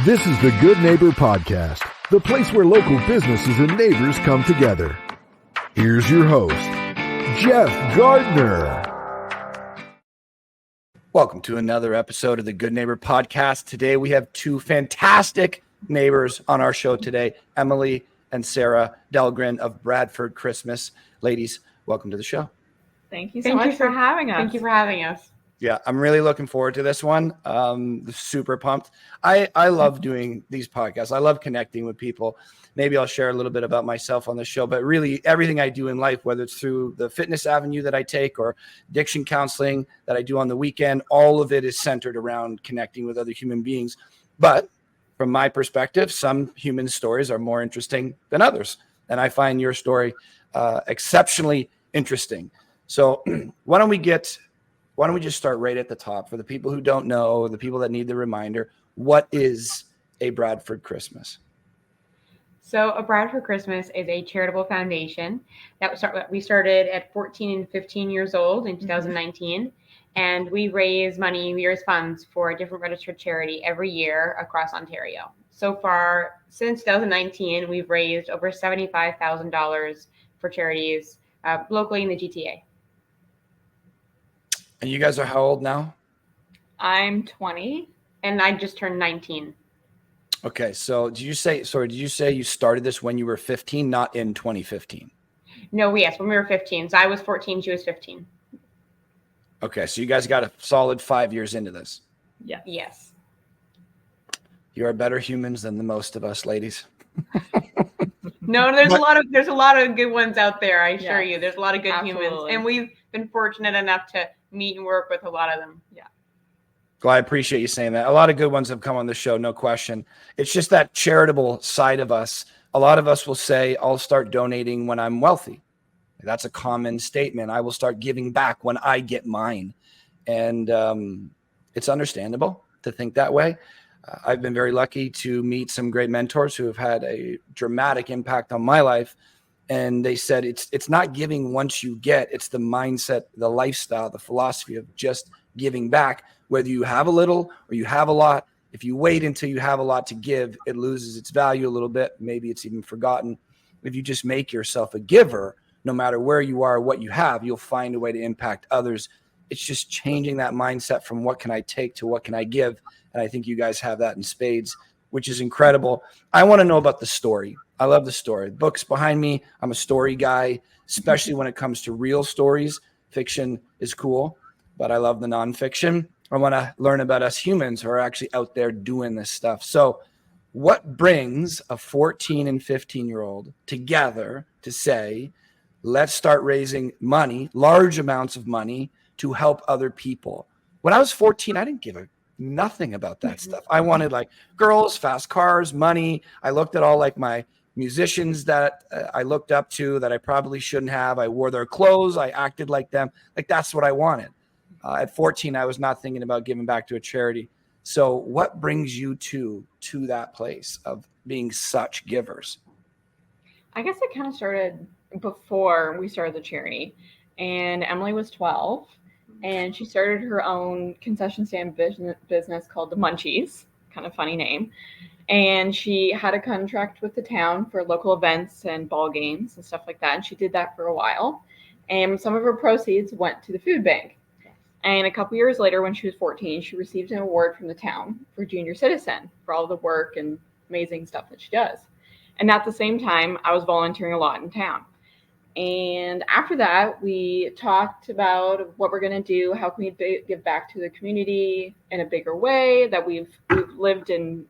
This is the Good Neighbor Podcast, the place where local businesses and neighbors come together. Here's your host, Jeff Gardner. Welcome to another episode of the Good Neighbor Podcast. Today we have two fantastic neighbors on our show today, Emily and Sarah Dahlgren of Bradford Christmas. Ladies, welcome to the show. Thank you so much for having us. Thank you for having us. Yeah, I'm really looking forward to this one. Super pumped. I love doing these podcasts. I love connecting with people. Maybe I'll share a little bit about myself on the show, but really everything I do in life, whether it's through the fitness avenue that I take or addiction counseling that I do on the weekend, all of it is centered around connecting with other human beings. But from my perspective, some human stories are more interesting than others. And I find your story exceptionally interesting. So why don't we just start right at the top for the people who don't know, the people that need the reminder, what is A Bradford Christmas? So A Bradford Christmas is a charitable foundation that we started at 14 and 15 years old in 2019. And we raise funds for a different registered charity every year across Ontario. So far, since 2019, we've raised over $75,000 for charities locally in the GTA. And you guys are how old now? I'm 20. And I just turned 19. Okay, so did you say you started this when you were 15, not in 2015? No, yes, when we were 15. So I was 14, she was 15. Okay, so you guys got a solid 5 years into this. Yeah. Yes. You are better humans than the most of us, ladies. No, there's a lot of good ones out there, I assure you. There's a lot of good Absolutely. humans. And we've been fortunate enough to meet and work with a lot of them. Yeah. Well, I appreciate you saying that. A lot of good ones have come on the show, no question. It's just that charitable side of us. A lot of us will say, I'll start donating when I'm wealthy. That's a common statement. I will start giving back when I get mine. And it's understandable to think that way. I've been very lucky to meet some great mentors who have had a dramatic impact on my life. And they said, it's not giving once you get, it's the mindset, the lifestyle, the philosophy of just giving back. Whether you have a little or you have a lot, if you wait until you have a lot to give, it loses its value a little bit. Maybe it's even forgotten. If you just make yourself a giver, no matter where you are, what you have, you'll find a way to impact others. It's just changing that mindset from what can I take to what can I give. And I think you guys have that in spades, which is incredible. I want to know about the story. I love the story. The book's behind me. I'm a story guy, especially when it comes to real stories. Fiction is cool, but I love the nonfiction. I want to learn about us humans who are actually out there doing this stuff. So what brings a 14 and 15-year-old together to say, let's start raising money, large amounts of money to help other people? When I was 14, I didn't give nothing about that stuff. I wanted like girls, fast cars, money. I looked at all like my musicians that I looked up to that I probably shouldn't have. I wore their clothes. I acted like them. Like that's what I wanted. At 14, I was not thinking about giving back to a charity. So what brings you to that place of being such givers? I guess it kind of started before we started the charity. And Emily was 12. And she started her own concession stand business called the Munchies. Kind of funny name. And she had a contract with the town for local events and ball games and stuff like that. And she did that for a while. And some of her proceeds went to the food bank. And a couple years later, when she was 14, she received an award from the town for junior citizen for all the work and amazing stuff that she does. And at the same time, I was volunteering a lot in town. And after that, we talked about what we're going to do, how can we give back to the community in a bigger way that we've lived and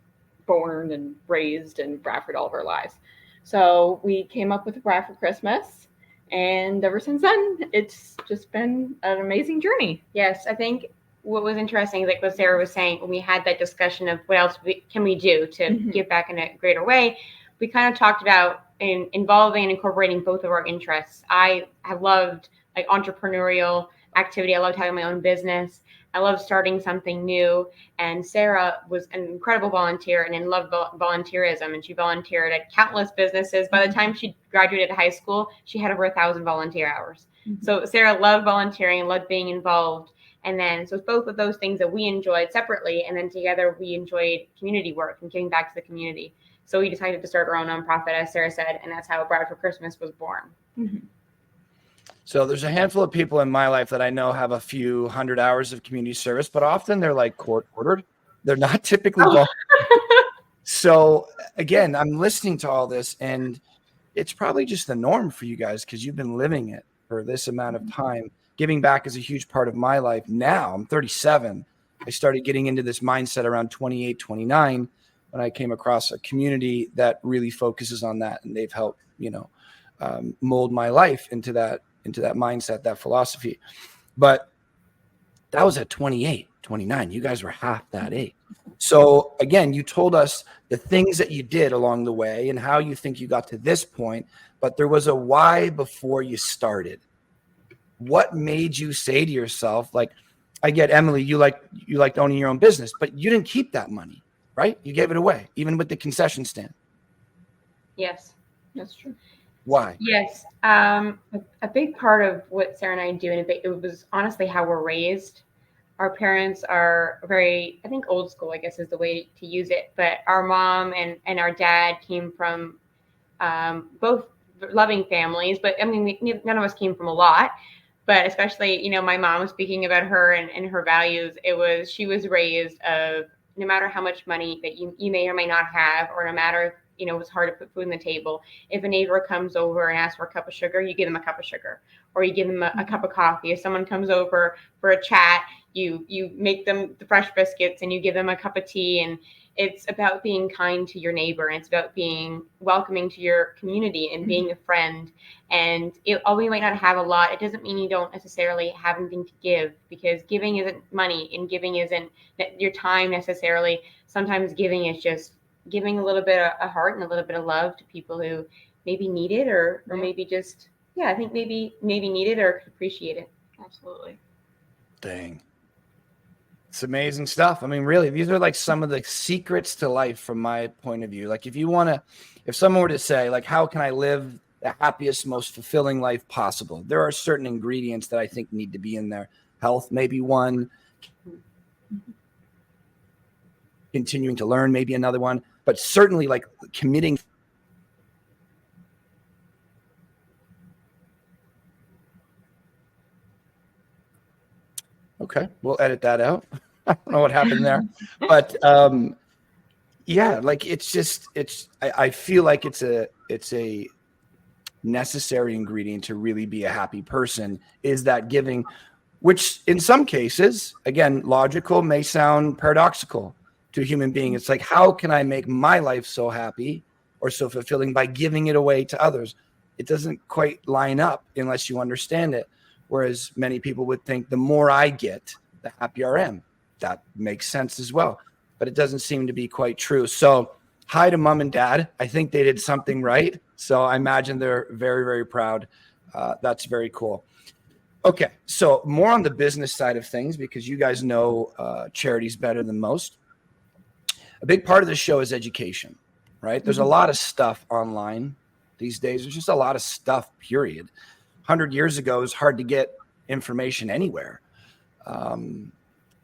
born and raised in Bradford all of our lives. So we came up with Bradford Christmas. And ever since then, it's just been an amazing journey. Yes, I think what was interesting, like what Sarah was saying, when we had that discussion of what else can we do to give back in a greater way, we kind of talked about involving and incorporating both of our interests. I have loved like entrepreneurial activity. I loved having my own business. I love starting something new. And Sarah was an incredible volunteer and loved volunteerism. And she volunteered at countless businesses. By the time she graduated high school, she had over 1,000 volunteer hours. So Sarah loved volunteering and loved being involved. And then, so it's both of those things that we enjoyed separately. And then together we enjoyed community work and giving back to the community. So we decided to start our own nonprofit, as Sarah said, and that's how A Bradford Christmas was born. Mm-hmm. So there's a handful of people in my life that I know have a few hundred hours of community service, but often they're like court ordered. They're not typically volunteer. So again, I'm listening to all this, and it's probably just the norm for you guys because you've been living it for this amount of time. Giving back is a huge part of my life. Now I'm 37. I started getting into this mindset around 28, 29 when I came across a community that really focuses on that, and they've helped, mold my life into that mindset, that philosophy. But that was at 28, 29. You guys were half that age. So again, you told us the things that you did along the way and how you think you got to this point, but there was a why before you started. What made you say to yourself, like, I get, Emily, you liked owning your own business, but you didn't keep that money, right? You gave it away, even with the concession stand. Yes. That's true. Why? Yes. A big part of what Sarah and I do, and it was honestly how we're raised. Our parents are very, I think, old school, I guess is the way to use it. But our mom and our dad came from both loving families. But I mean, none of us came from a lot. But especially, my mom, speaking about her and her values, she was raised of no matter how much money that you may or may not have, or no matter, it was hard to put food on the table. If a neighbor comes over and asks for a cup of sugar, you give them a cup of sugar, or you give them a cup of coffee. If someone comes over for a chat, you make them the fresh biscuits and you give them a cup of tea. And it's about being kind to your neighbor. And it's about being welcoming to your community and being a friend. And although you might not have a lot, it doesn't mean you don't necessarily have anything to give, because giving isn't money and giving isn't your time necessarily. Sometimes giving is just giving a little bit of heart and a little bit of love to people who maybe need it or maybe just, I think maybe need it or could appreciate it. Absolutely. Dang. It's amazing stuff. I mean, really, these are like some of the secrets to life from my point of view. Like if someone were to say, like, how can I live the happiest, most fulfilling life possible? There are certain ingredients that I think need to be in there. Health, maybe one. Continuing to learn, maybe another one. But certainly like committing. Okay, we'll edit that out. I don't know what happened there, but like I feel like it's a necessary ingredient to really be a happy person, is that giving, which in some cases, again, logical, may sound paradoxical to a human being. It's like, how can I make my life so happy or so fulfilling by giving it away to others? It doesn't quite line up unless you understand it. Whereas many people would think the more I get, the happier I am. That makes sense as well, but it doesn't seem to be quite true. So hi to mom and dad. I think they did something right. So I imagine they're very, very proud. That's very cool. Okay. So more on the business side of things, because you guys know charities better than most. A big part of this show is education, right? There's a lot of stuff online these days. There's just a lot of stuff, period. 100 years ago, it was hard to get information anywhere.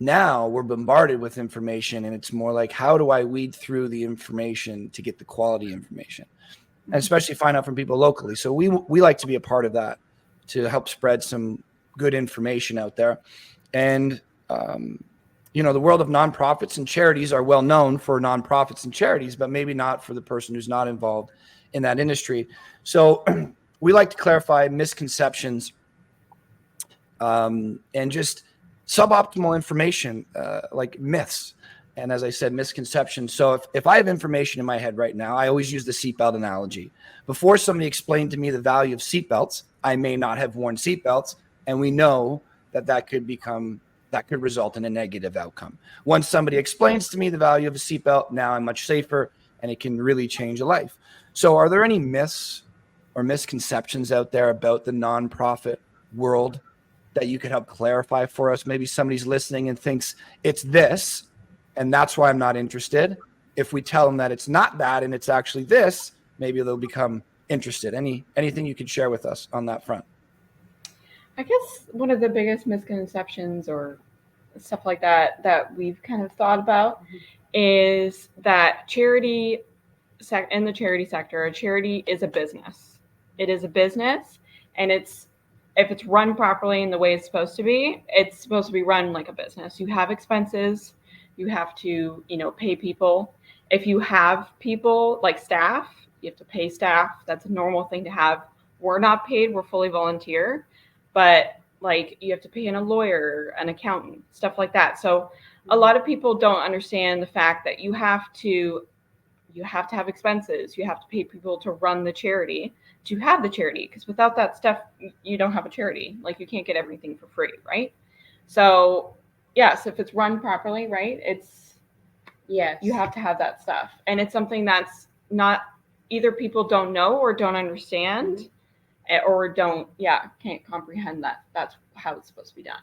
Now we're bombarded with information, and it's more like, how do I weed through the information to get the quality information, and especially find out from people locally. So we like to be a part of that to help spread some good information out there. And, the world of nonprofits and charities are well known for nonprofits and charities, but maybe not for the person who's not involved in that industry. So we like to clarify misconceptions and just suboptimal information, like myths. And as I said, misconceptions. So if I have information in my head right now, I always use the seatbelt analogy. Before somebody explained to me the value of seatbelts, I may not have worn seatbelts. And we know that could result in a negative outcome. Once somebody explains to me the value of a seatbelt, now I'm much safer, and it can really change a life. So are there any myths or misconceptions out there about the nonprofit world that you could help clarify for us? Maybe somebody's listening and thinks it's this, and that's why I'm not interested. If we tell them that it's not that and it's actually this, maybe they'll become interested. Anything you could share with us on that front? I guess one of the biggest misconceptions or stuff like that we've kind of thought about is that in the charity sector, a charity is a business. It is a business, and if it's run properly in the way it's supposed to be run like a business. You have expenses, you have to, pay people. If you have people like staff, you have to pay staff. That's a normal thing to have. We're not paid, we're fully volunteer, but like you have to pay in a lawyer, an accountant, stuff like that. So a lot of people don't understand the fact that you have to have expenses. You have to pay people to run the charity, to have the charity, because without that stuff, you don't have a charity. Like you can't get everything for free, right? So yes, if it's run properly, right, you have to have that stuff. And it's something that's not, either people don't know or don't understand, or can't comprehend that that's how it's supposed to be done.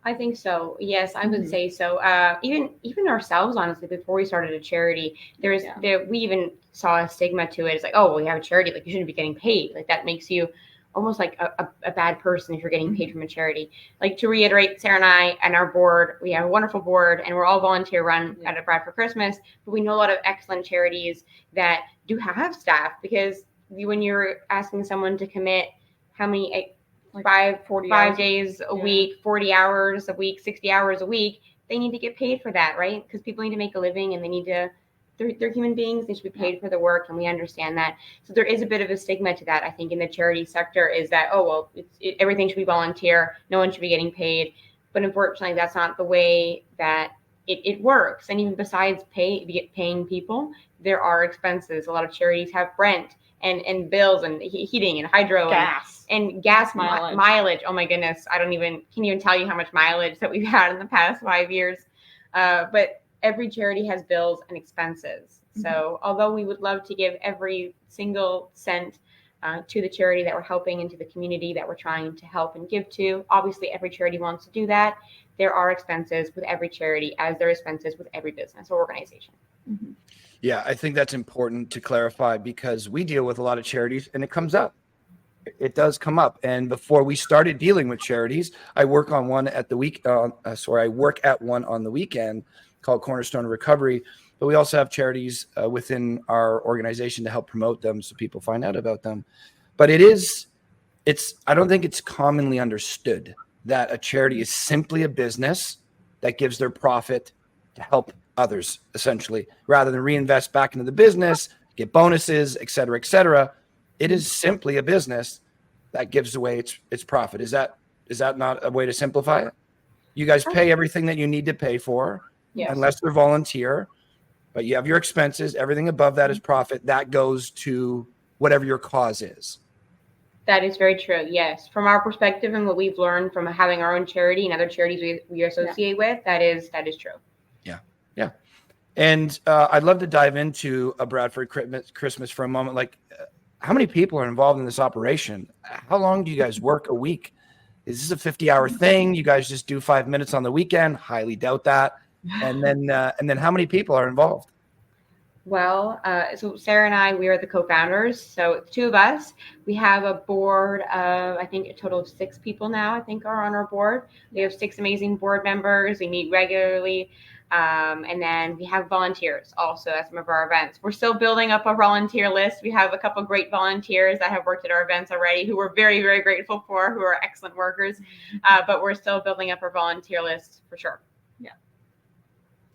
I think so. Yes, I would say so. Even ourselves, honestly, before we started a charity, we even saw a stigma to it. It's like, oh, well, we have a charity, like you shouldn't be getting paid. Like that makes you almost like a bad person if you're getting paid from a charity. Like, to reiterate, Sarah and I and our board, we have a wonderful board, and we're all volunteer run at A Bradford Christmas. But we know a lot of excellent charities that do have staff, because when you're asking someone to commit how many, like 5 days a week, 40 hours a week, 60 hours a week, they need to get paid for that, right? Because people need to make a living, and they're human beings. They should be paid for the work, and we understand that. So there is a bit of a stigma to that, I think, in the charity sector, is that, oh, well, everything should be volunteer. No one should be getting paid. But unfortunately, that's not the way that it works. And even besides paying people, there are expenses. A lot of charities have rent and bills and heating and hydro and gas mileage. Oh my goodness. Can't even tell you how much mileage that we've had in the past 5 years. But every charity has bills and expenses. So although we would love to give every single cent to the charity that we're helping and to the community that we're trying to help and give to, obviously every charity wants to do that. There are expenses with every charity, as there are expenses with every business or organization. Yeah, I think that's important to clarify, because we deal with a lot of charities and it comes up. It does come up. And before we started dealing with charities, I work on one at the week. I work at one on the weekend called Cornerstone Recovery. But we also have charities within our organization to help promote them so people find out about them. But I don't think it's commonly understood that a charity is simply a business that gives their profit to help others, essentially, rather than reinvest back into the business, get bonuses, et cetera, et cetera. It is simply a business that gives away its profit. Is that not a way to simplify it? You guys pay everything that you need to pay for, unless they're volunteer, but you have your expenses. Everything above that is profit. That goes to whatever your cause is. That is very true. Yes. From our perspective and what we've learned from having our own charity and other charities we associate with, that is true. Yeah. And I'd love to dive into A Bradford Christmas for a moment. Like, how many people are involved in this operation? How long do you guys work a week? Is this a 50-hour thing? You guys just do 5 minutes on the weekend? Highly doubt that. And then how many people are involved? Well, so Sarah and I, we are the co-founders. So two of us. We have a board of, I think, a total of 6 people now, I think, are on our board. We have 6 amazing board members. We meet regularly. And then we have volunteers also at some of our events. We're still building up a volunteer list. We have a couple of great volunteers that have worked at our events already, who we're very, very grateful for, who are excellent workers. But we're still building up our volunteer list for sure. Yeah.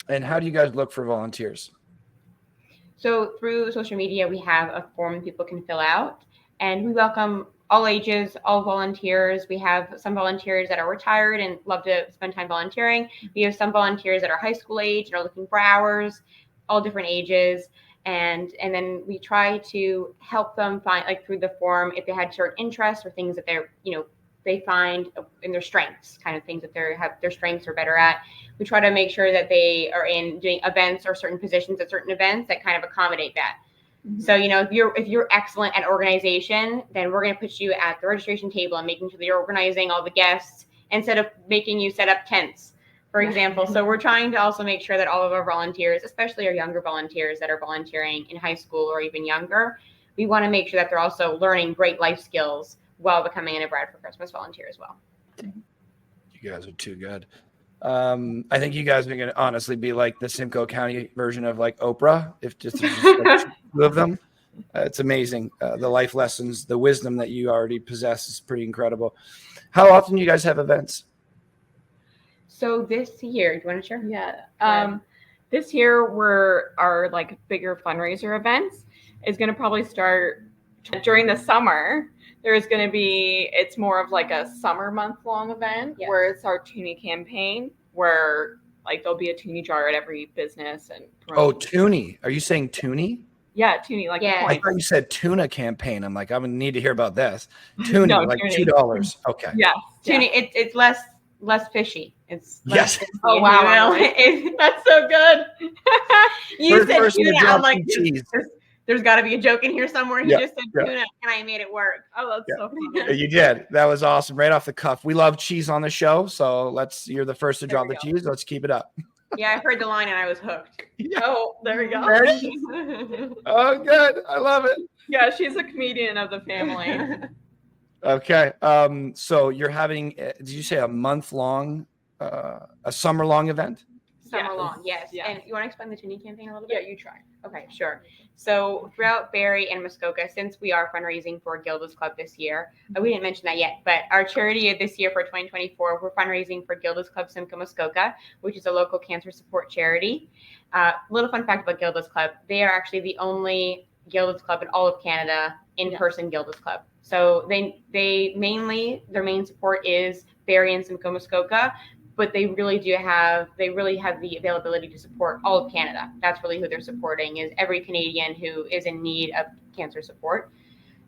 And how do you guys look for volunteers? So through social media, we have a form people can fill out, and we welcome all ages, all volunteers. We have some volunteers that are retired and love to spend time volunteering. We have some volunteers that are high school age and are looking for hours, all different ages. And then we try to help them find, like through the form, if they had certain interests or things that they find in their strengths, kind of things that their strengths are better at. We try to make sure that they are in doing events or certain positions at certain events that kind of accommodate that. So, if you're excellent at organization, then we're going to put you at the registration table and making sure that you're organizing all the guests instead of making you set up tents, for example. So we're trying to also make sure that all of our volunteers, especially our younger volunteers that are volunteering in high school or even younger, we want to make sure that they're also learning great life skills while becoming an A Bradford Christmas volunteer as well. You guys are too good. I think you guys are going to honestly be like the Simcoe County version of like Oprah, if just there's just like two of them. It's amazing. The life lessons, the wisdom that you already possess is pretty incredible. How often do you guys have events? So this year, do you want to share? Yeah. This year, our like bigger fundraiser events is going to probably start during the summer. There's going to be, it's more of like a summer month-long event where it's our Toonie campaign, where like there'll be a Toonie jar at every business. And Toonie. Are you saying Toonie? Yeah, Toonie, like Yeah. I thought you said tuna campaign. I'm like, I'm gonna need to hear about this. Toonie, No, like Toonie. $2. Okay. Yes. Toonie, it's less fishy. It's less Yes. fishy, Oh, wow. That's so good. You said First tuna. I'm like, cheese. there's got to be a joke in here somewhere. He Yeah, just said yeah. tuna, and I made it work. Oh, that's Yeah. so funny. You did. That was awesome. Right off the cuff. We love cheese on the show, so you're the first to drop the cheese. Let's keep it up. Yeah, I heard the line and I was hooked. Yeah. Oh, there we go. Oh, good. I love it. Yeah, she's a comedian of the family. Okay. So you're having, did you say a month-long, a summer-long event? Summer long, yes. Yeah. And you want to explain the Toonie campaign a little bit? Yeah, you try. Okay, sure. So throughout Barrie and Muskoka, since we are fundraising for Gilda's Club this year, we didn't mention that yet, but our charity this year for 2024, we're fundraising for Gilda's Club Simcoe, Muskoka, which is a local cancer support charity. Little fun fact about Gilda's Club, they are actually the only Gilda's Club in all of Canada, in-person Gilda's Club. So they mainly, their main support is Barrie and Simcoe, Muskoka, but they really have the availability to support all of Canada. That's really who they're supporting, is every Canadian who is in need of cancer support.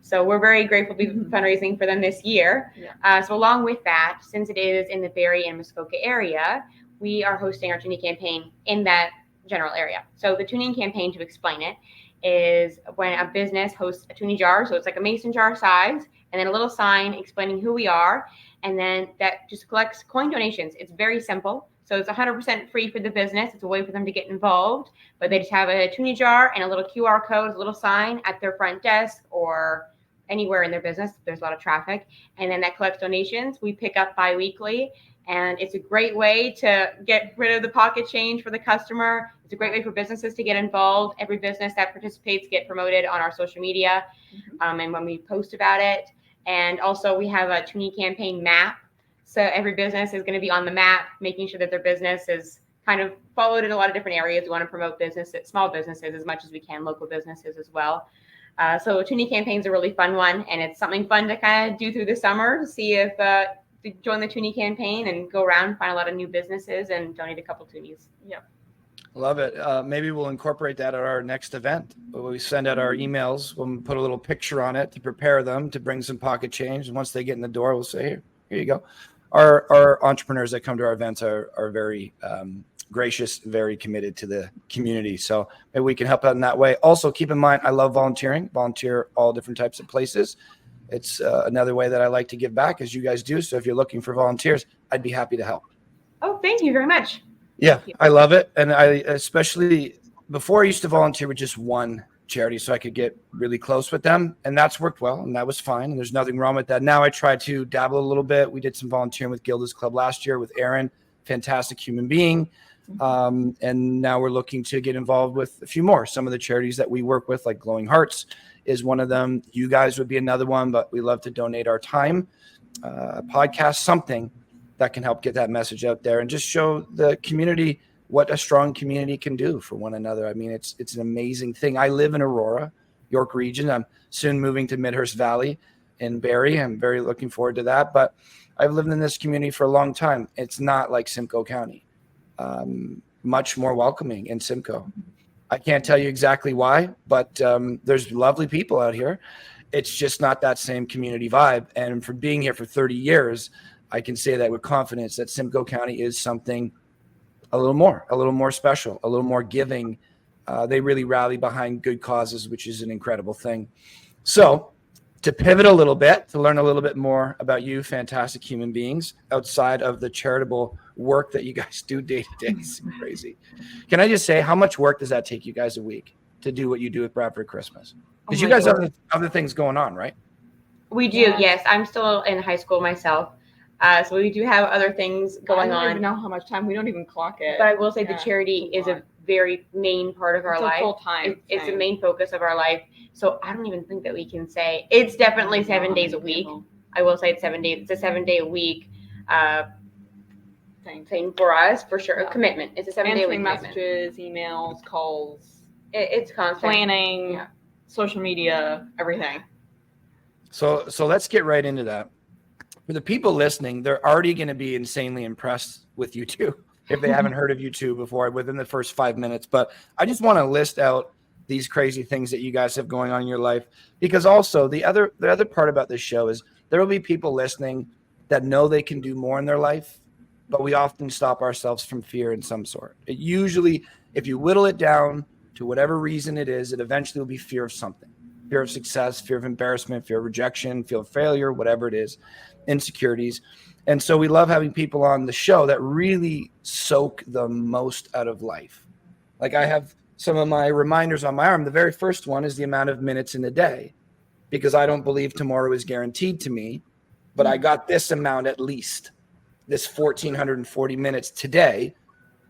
So we're very grateful to be fundraising for them this year. Yeah. So along with that, since it is in the Barrie and Muskoka area, we are hosting our Toonie campaign in that general area. So the Toonie campaign, to explain it, is when a business hosts a Toonie jar, so it's like a mason jar size, and then a little sign explaining who we are, and then that just collects coin donations. It's very simple. So it's 100% free for the business. It's a way for them to get involved, but they just have a Toonie jar and a little QR code, a little sign at their front desk or anywhere in their business. There's a lot of traffic, and then that collects donations. We pick up bi-weekly, and it's a great way to get rid of the pocket change for the customer. It's a great way for businesses to get involved. Every business that participates get promoted on our social media, and when we post about it. And also we have a Toonie campaign map. So every business is going to be on the map, making sure that their business is kind of followed in a lot of different areas. We want to promote businesses, small businesses as much as we can, local businesses as well. So Toonie campaign is a really fun one, and it's something fun to kind of do through the summer to see if to join the Toonie campaign and go around, find a lot of new businesses and donate a couple Toonies. Yeah. Love it. Maybe we'll incorporate that at our next event. We send out our emails. We'll put a little picture on it to prepare them to bring some pocket change. And once they get in the door, we'll say, here you go. Our entrepreneurs that come to our events are very gracious, very committed to the community. So maybe we can help out in that way. Also, keep in mind, I love volunteering, volunteer all different types of places. It's another way that I like to give back, as you guys do. So if you're looking for volunteers, I'd be happy to help. Oh, thank you very much. Yeah, I love it. And I, especially before, I used to volunteer with just one charity so I could get really close with them. And that's worked well. And that was fine. And there's nothing wrong with that. Now I try to dabble a little bit. We did some volunteering with Gilda's Club last year with Aaron, fantastic human being. And now we're looking to get involved with a few more. Some of the charities that we work with, like Glowing Hearts is one of them. You guys would be another one, but we love to donate our time, podcast, something that can help get that message out there and just show the community what a strong community can do for one another. I mean, it's an amazing thing. I live in Aurora, York region. I'm soon moving to Midhurst Valley in Barrie. I'm very looking forward to that. But I've lived in this community for a long time. It's not like Simcoe County. Much more welcoming in Simcoe. I can't tell you exactly why, but there's lovely people out here. It's just not that same community vibe. And for being here for 30 years, I can say that with confidence that Simcoe County is something a little more special, a little more giving. They really rally behind good causes, which is an incredible thing. So to pivot a little bit, to learn a little bit more about you, fantastic human beings, outside of the charitable work that you guys do day to day. It's crazy. Can I just say, how much work does that take you guys a week to do what you do at Bradford Christmas? Because you guys have other things going on, right? We do, yes. I'm still in high school myself. So we do have other things going I don't on. even know how much time. We don't even clock it. But I will say the charity is a very main part of our life. Full time. It's a main focus of our life. So I don't even think that we can say it's definitely 7 days a week. I will say it's 7 days. It's a 7 day a week thing for us for sure. A commitment. It's a 7 day a week messages, emails, calls. It's constant. Planning, social media, everything. So let's get right into that. For the people listening, they're already going to be insanely impressed with you two if they haven't heard of you two before within the first 5 minutes. But I just want to list out these crazy things that you guys have going on in your life, because also the other part about this show is there will be people listening that know they can do more in their life, but we often stop ourselves from fear in some sort. It usually, if you whittle it down to whatever reason it is, it eventually will be fear of something. Fear of success, fear of embarrassment, fear of rejection, fear of failure, whatever it is, insecurities. And so we love having people on the show that really soak the most out of life. Like I have some of my reminders on my arm. The very first one is the amount of minutes in the day, because I don't believe tomorrow is guaranteed to me, but I got this amount at least, this 1,440 minutes today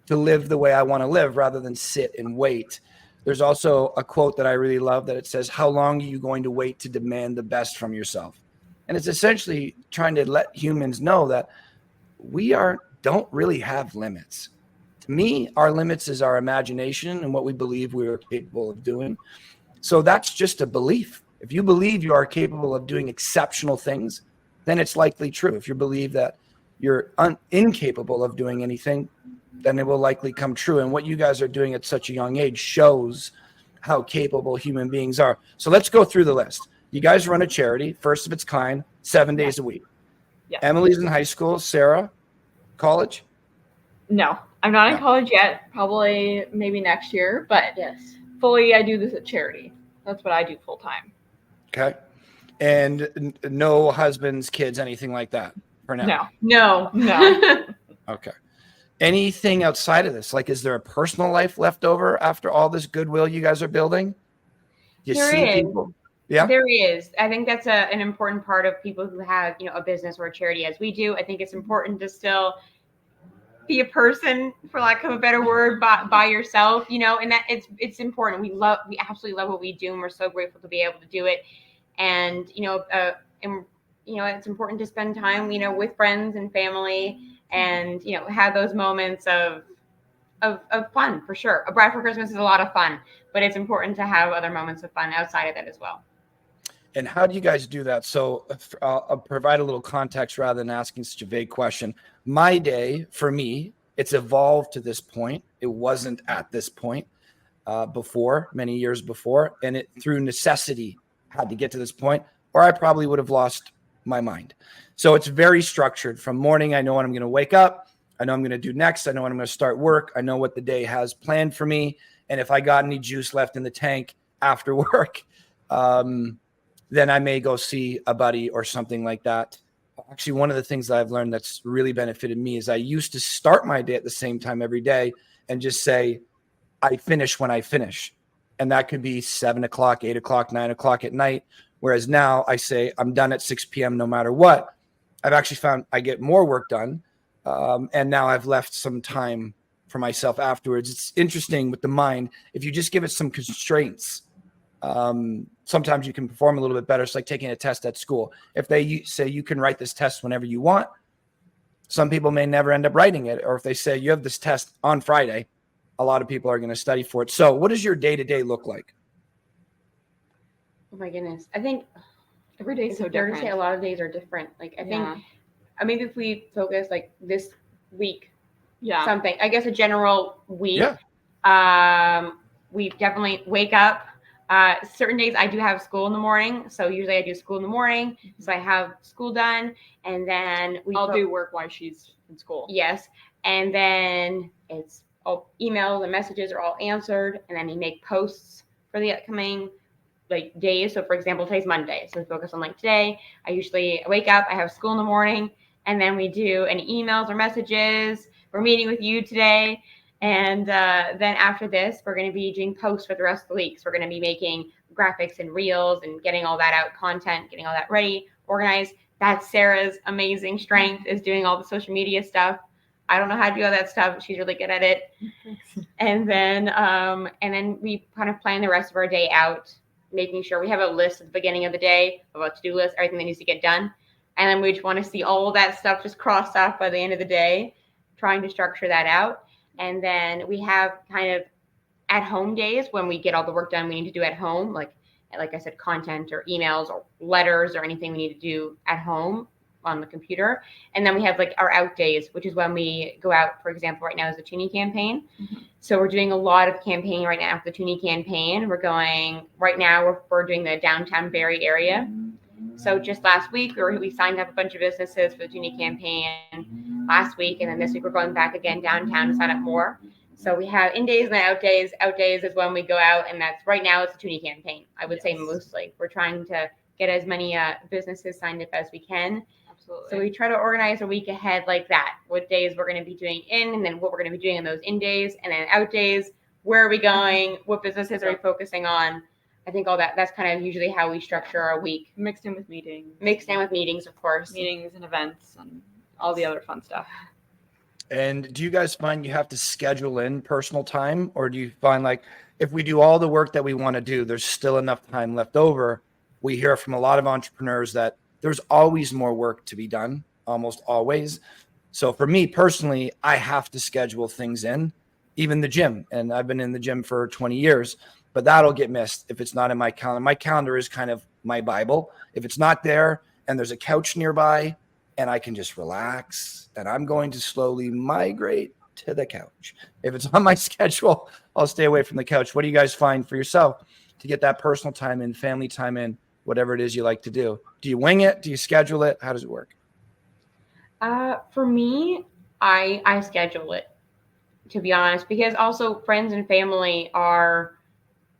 to live the way I want to live rather than sit and wait. There's also a quote that I really love that it says, how long are you going to wait to demand the best from yourself? And it's essentially trying to let humans know that we don't really have limits. To me, our limits is our imagination and what we believe we are capable of doing. So that's just a belief. If you believe you are capable of doing exceptional things, then it's likely true. If you believe that you're incapable of doing anything, then it will likely come true. And what you guys are doing at such a young age shows how capable human beings are. So let's go through the list. You guys run a charity, first of its kind, 7 days a week. Yeah. Emily's in high school. Sarah, college? No, I'm not in college yet. Probably maybe next year. But yes, fully I do this at charity. That's what I do full time. Okay. And no husbands, kids, anything like that for now? No. Okay. Anything outside of this? Like, is there a personal life left over after all this goodwill you guys are building? There is. People? Yeah, there is. I think that's an important part of people who have, a business or a charity as we do. I think it's important to still be a person, for lack of a better word, by yourself, and that it's important. We absolutely love what we do, and we're so grateful to be able to do it. And, it's important to spend time, with friends and family and, have those moments of fun, for sure. A Bradford Christmas is a lot of fun, but it's important to have other moments of fun outside of that as well. And how do you guys do that? So I'll provide a little context rather than asking such a vague question. My day, for me, it's evolved to this point. It wasn't at this point before, many years before, and it through necessity had to get to this point, or I probably would have lost my mind. So it's very structured. From morning, I know what I'm going to wake up. I know I'm going to do next. I know when I'm going to start work. I know what the day has planned for me. And if I got any juice left in the tank after work, then I may go see a buddy or something like that. Actually, one of the things that I've learned that's really benefited me is I used to start my day at the same time every day and just say, I finish when I finish. And that could be 7 o'clock, 8 o'clock, 9 o'clock at night. Whereas now I say I'm done at 6 p.m. no matter what. I've actually found I get more work done. And now I've left some time for myself afterwards. It's interesting with the mind. If you just give it some constraints, sometimes you can perform a little bit better. It's like taking a test at school. If they say you can write this test whenever you want, some people may never end up writing it. Or if they say you have this test on Friday, a lot of people are going to study for it. So what does your day-to-day look like? Oh my goodness. I think every day is so different. A lot of days are different. Like I think maybe if we focus like this week, something, I guess a general week, we definitely wake up. Certain days I do have school in the morning. So usually I do school in the morning. So I have school done and then I'll do work while she's in school. Yes. And then it's all emails and messages are all answered. And then we make posts for the upcoming days. So for example, today's Monday. So we focus on today. I usually wake up, I have school in the morning, and then we do any emails or messages. We're meeting with you today. And then after this, we're going to be doing posts for the rest of the week. So we're going to be making graphics and reels and getting all that out, content, getting all that ready, organized. That's Sarah's amazing strength, is doing all the social media stuff. I don't know how to do all that stuff. She's really good at it. And then we kind of plan the rest of our day out, making sure we have a list at the beginning of the day, of a to-do list, everything that needs to get done. And then we just want to see all of that stuff just crossed off by the end of the day, trying to structure that out. And then we have kind of at-home days when we get all the work done we need to do at home, like I said, content or emails or letters or anything we need to do at home on the computer. And then we have like our out days, which is when we go out. For example, right now is the Toonie campaign. So we're doing a lot of campaigning right now for the Toonie campaign. We're doing the downtown Barrie area. So just last week we signed up a bunch of businesses for the Toonie campaign last week, and then this week we're going back again downtown to sign up more. So we have in days and out days. Out days is when we go out, and that's right now it's the Toonie campaign. I would say mostly we're trying to get as many businesses signed up as we can. Absolutely. So we try to organize a week ahead like that. What days we're going to be doing in, and then what we're going to be doing in those in days, and then out days. Where are we going? What businesses are we focusing on? I think all that's kind of usually how we structure our week. Mixed in with meetings. Mixed in with meetings, of course. Meetings and events and all the other fun stuff. And do you guys find you have to schedule in personal time, or do you find like if we do all the work that we want to do, there's still enough time left over? We hear from a lot of entrepreneurs that there's always more work to be done, almost always. So for me personally, I have to schedule things in, even the gym. And I've been in the gym for 20 years, but that'll get missed if it's not in my calendar. My calendar is kind of my Bible. If it's not there and there's a couch nearby and I can just relax, and I'm going to slowly migrate to the couch. If it's on my schedule, I'll stay away from the couch. What do you guys find for yourself to get that personal time in, family time in, whatever it is you like to do? Do you wing it? Do you schedule it? How does it work? For me, I schedule it, to be honest, because also friends and family are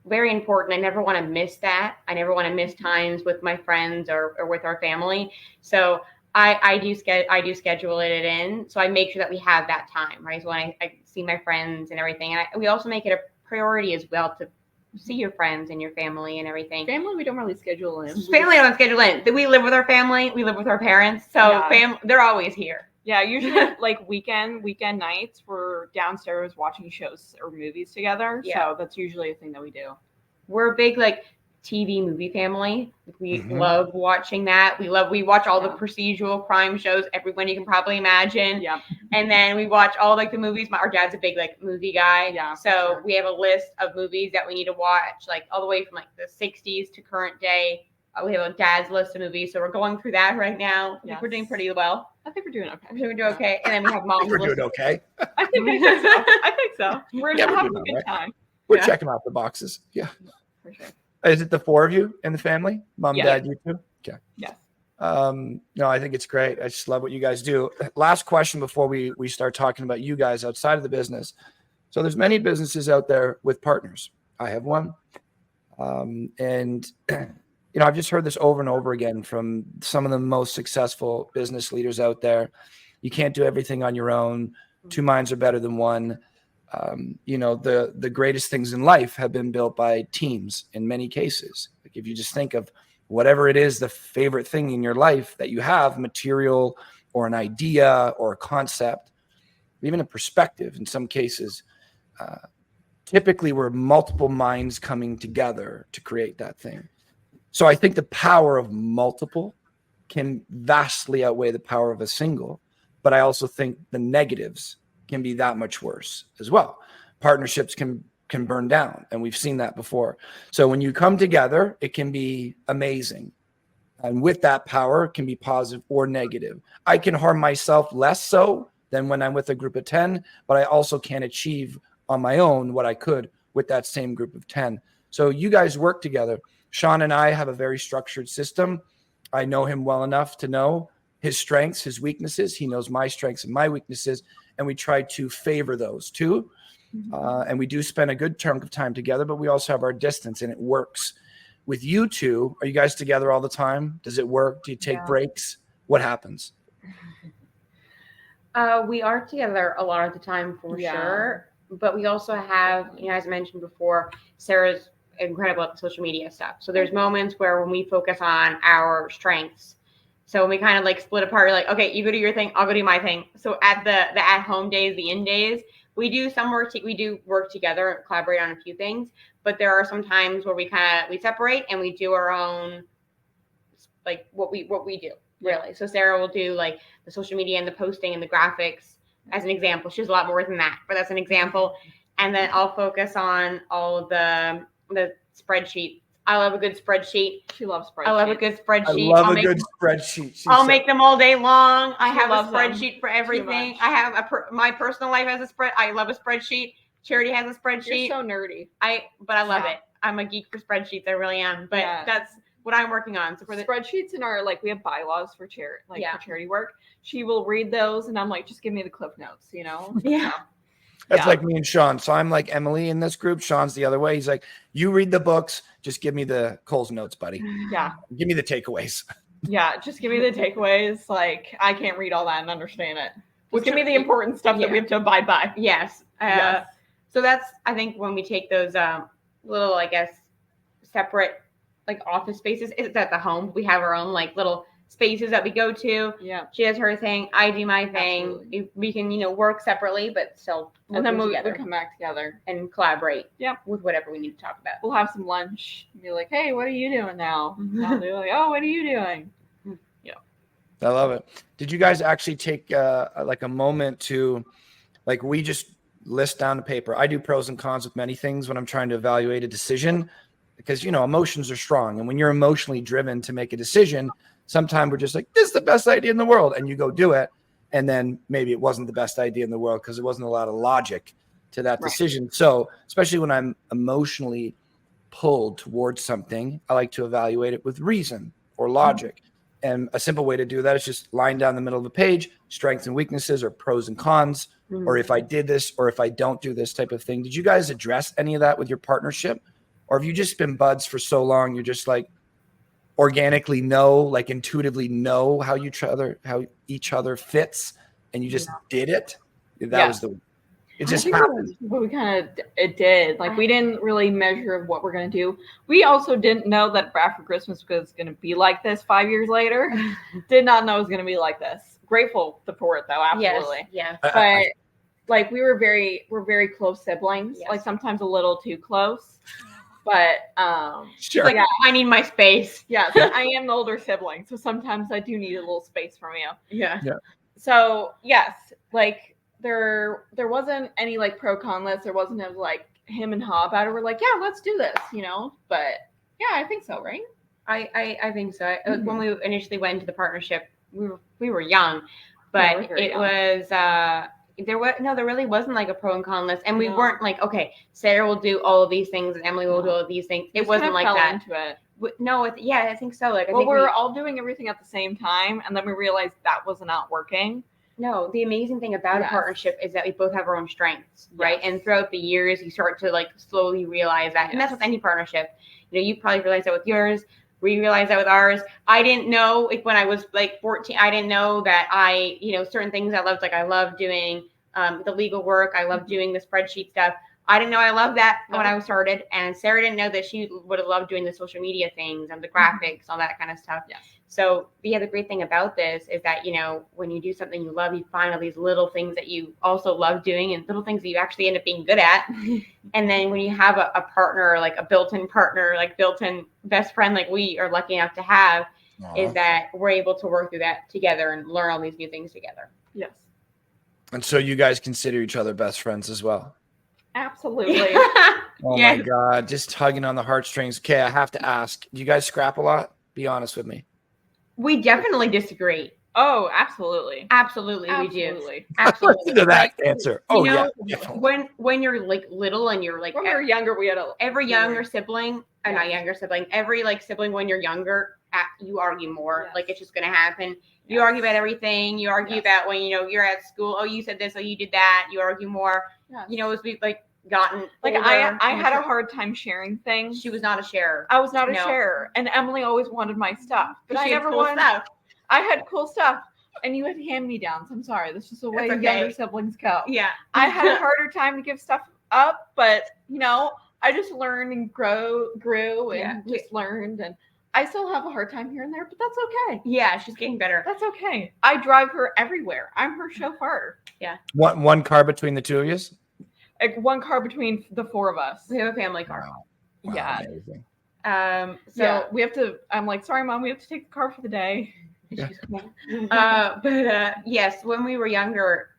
very important. I never want to miss that. I never want to miss times with my friends or with our family. So I do schedule it in. So I make sure that we have that time, right? So when I see my friends and everything, and we also make it a priority as well to see your friends and your family and everything. Family, we don't really schedule in. Family, I don't schedule in. We live with our family. We live with our parents. So they're always here. Yeah, usually like weekend nights, we're downstairs watching shows or movies together. Yeah. So that's usually a thing that we do. We're a big like TV movie family. We love watching that. We watch all the procedural crime shows, everyone you can probably imagine. Yeah. And then we watch all like the movies. Our dad's a big like movie guy. Yeah. So we have a list of movies that we need to watch, like all the way from like the 60s to current day. We have a dad's list of movies, so we're going through that right now. I think we're doing pretty well. I think we're doing okay. We're doing okay. And then we have mom's list. We're doing okay. I think so. We're having a good time. We're checking off the boxes. Yeah. For sure. Is it the four of you in the family? Mom, dad, you two? Okay. Yes. No, I think it's great. I just love what you guys do. Last question before we start talking about you guys outside of the business. So there's many businesses out there with partners. I have one. And I've just heard this over and over again from some of the most successful business leaders out there. You can't do everything on your own. Two minds are better than one. The greatest things in life have been built by teams in many cases. Like if you just think of whatever it is, the favorite thing in your life that you have, material or an idea or a concept, even a perspective in some cases, typically we're multiple minds coming together to create that thing. So I think the power of multiple can vastly outweigh the power of a single, but I also think the negatives can be that much worse as well. Partnerships can burn down, and we've seen that before. So when you come together, it can be amazing. And with that power, it can be positive or negative. I can harm myself less so than when I'm with a group of 10, but I also can achieve on my own what I could with that same group of 10. So you guys work together. Sean and I have a very structured system. I know him well enough to know his strengths, his weaknesses. He knows my strengths and my weaknesses, and we try to favor those too. And we do spend a good chunk of time together, but we also have our distance, and it works. With you two, are you guys together all the time? Does it work? Do you take breaks? What happens? We are together a lot of the time for sure, but we also have, as I mentioned before, Sarah's incredible at the social media stuff. So there's moments where when we focus on our strengths, So we kind of like split apart. We're like, okay, you go do your thing, I'll go do my thing. So at the at home days, the in days, we do some work. We do work together and collaborate on a few things. But there are some times where we separate and we do our own, like what we do really. So Sarah will do like the social media and the posting and the graphics as an example. She does a lot more than that, but that's an example. And then I'll focus on all of the spreadsheets. I love a good spreadsheet. She loves spreadsheets. I love a good spreadsheet. I love a good spreadsheet. I'll make them all day long. I have a spreadsheet for everything. I have my personal life has a spread. I love a spreadsheet. Charity has a spreadsheet. You're so nerdy. But I love it. I'm a geek for spreadsheets. I really am. But that's what I'm working on. So for the spreadsheets in our, like, we have bylaws for for charity work. She will read those, and I'm like, just give me the cliff notes, you know? Yeah. That's like me and Sean. So I'm like Emily in this group. Sean's the other way. He's like, you read the books. Just give me the Cole's notes, buddy. Yeah. Give me the takeaways. Yeah. Just give me the takeaways. Like, I can't read all that and understand it. Just give me the important stuff that we have to abide by. Yes. So that's, I think, when we take those little, I guess, separate like office spaces. It's at the home. We have our own like little spaces that we go to. Yeah. She does her thing. I do my thing. Absolutely. We can, work separately, but still and then we come back together and collaborate. Yeah. With whatever we need to talk about. We'll have some lunch and be like, hey, what are you doing now? And I'll be like, oh, what are you doing? Yeah. I love it. Did you guys actually take like a moment to, like, we just list down the paper? I do pros and cons with many things when I'm trying to evaluate a decision, because, emotions are strong. And when you're emotionally driven to make a decision, sometimes we're just like, this is the best idea in the world. And you go do it. And then maybe it wasn't the best idea in the world because there wasn't a lot of logic to that decision. So especially when I'm emotionally pulled towards something, I like to evaluate it with reason or logic. And a simple way to do that is just line down the middle of a page, strengths and weaknesses or pros and cons, or if I did this or if I don't do this type of thing. Did you guys address any of that with your partnership? Or have you just been buds for so long, you're just like organically know, like intuitively know how each other fits, and you just did it? That was it just happened. We it did. Like, we didn't really measure what we're going to do. We also didn't know that Bradford Christmas was going to be like this 5 years later. Did not know it was going to be like this. Grateful for it though. Absolutely. Yes. But like, we're very close siblings, like sometimes a little too close. But sure. Like, I need my space. Yeah, I am the older sibling, so sometimes I do need a little space from you. Yeah. So yes, like there wasn't any like pro con list. There wasn't like him and Ha about it. We're like, yeah, let's do this, But yeah, I think so, right? I think so. When we initially went into the partnership, we were young, but it was there really wasn't like a pro and con list, and we weren't like, okay, Sarah will do all of these things and Emily will do all of these things. It wasn't like that. Into it. No, I think so. Like, I think we were all doing everything at the same time, and then we realized that was not working. No, the amazing thing about a partnership is that we both have our own strengths, right? And throughout the years, you start to like slowly realize that, and that's with any partnership. You probably realize that with yours. We realized that with ours. I didn't know, like, when I was like 14, I didn't know that I, certain things I loved. Like, I love doing the legal work. I love doing the spreadsheet stuff. I didn't know I loved that when I started. And Sarah didn't know that she would have loved doing the social media things and the graphics, all that kind of stuff. Yes. So the great thing about this is that, when you do something you love, you find all these little things that you also love doing and little things that you actually end up being good at. And then when you have a partner, like a built-in partner, like built-in best friend, like we are lucky enough to have, is that we're able to work through that together and learn all these new things together. Yes. And so you guys consider each other best friends as well? Absolutely. Oh my God. Just tugging on the heartstrings. Okay, I have to ask, do you guys scrap a lot? Be honest with me. We definitely disagree. Oh, absolutely. Absolutely, we do. Absolutely. Listen to that answer. Oh, yeah. When you're like little and you're like, when we were younger, we had every younger sibling, not younger sibling, every like sibling when you're younger, you argue more. Yes. Like, it's just going to happen. You argue about everything. You argue about when, you're at school. Oh, you said this. Oh, you did that. You argue more. Yes. As we've like gotten like older, I had a hard time sharing things. She was not a sharer. I was not a sharer. And Emily always wanted my stuff. But I never wanted stuff. I had cool stuff. And you had hand-me-downs. I'm sorry. That's just the way younger siblings go. Yeah. I had a harder time to give stuff up, but I just learned and grew and just learned. And I still have a hard time here and there, but that's okay. Yeah, she's getting better. That's okay. I drive her everywhere. I'm her chauffeur. Yeah. One car between the two of you? Like one car between the four of us. We have a family car. Wow, Yeah. amazing. So yeah, we have to. I'm like, sorry, Mom, we have to take the car for the day. Yeah. Yes, when we were younger,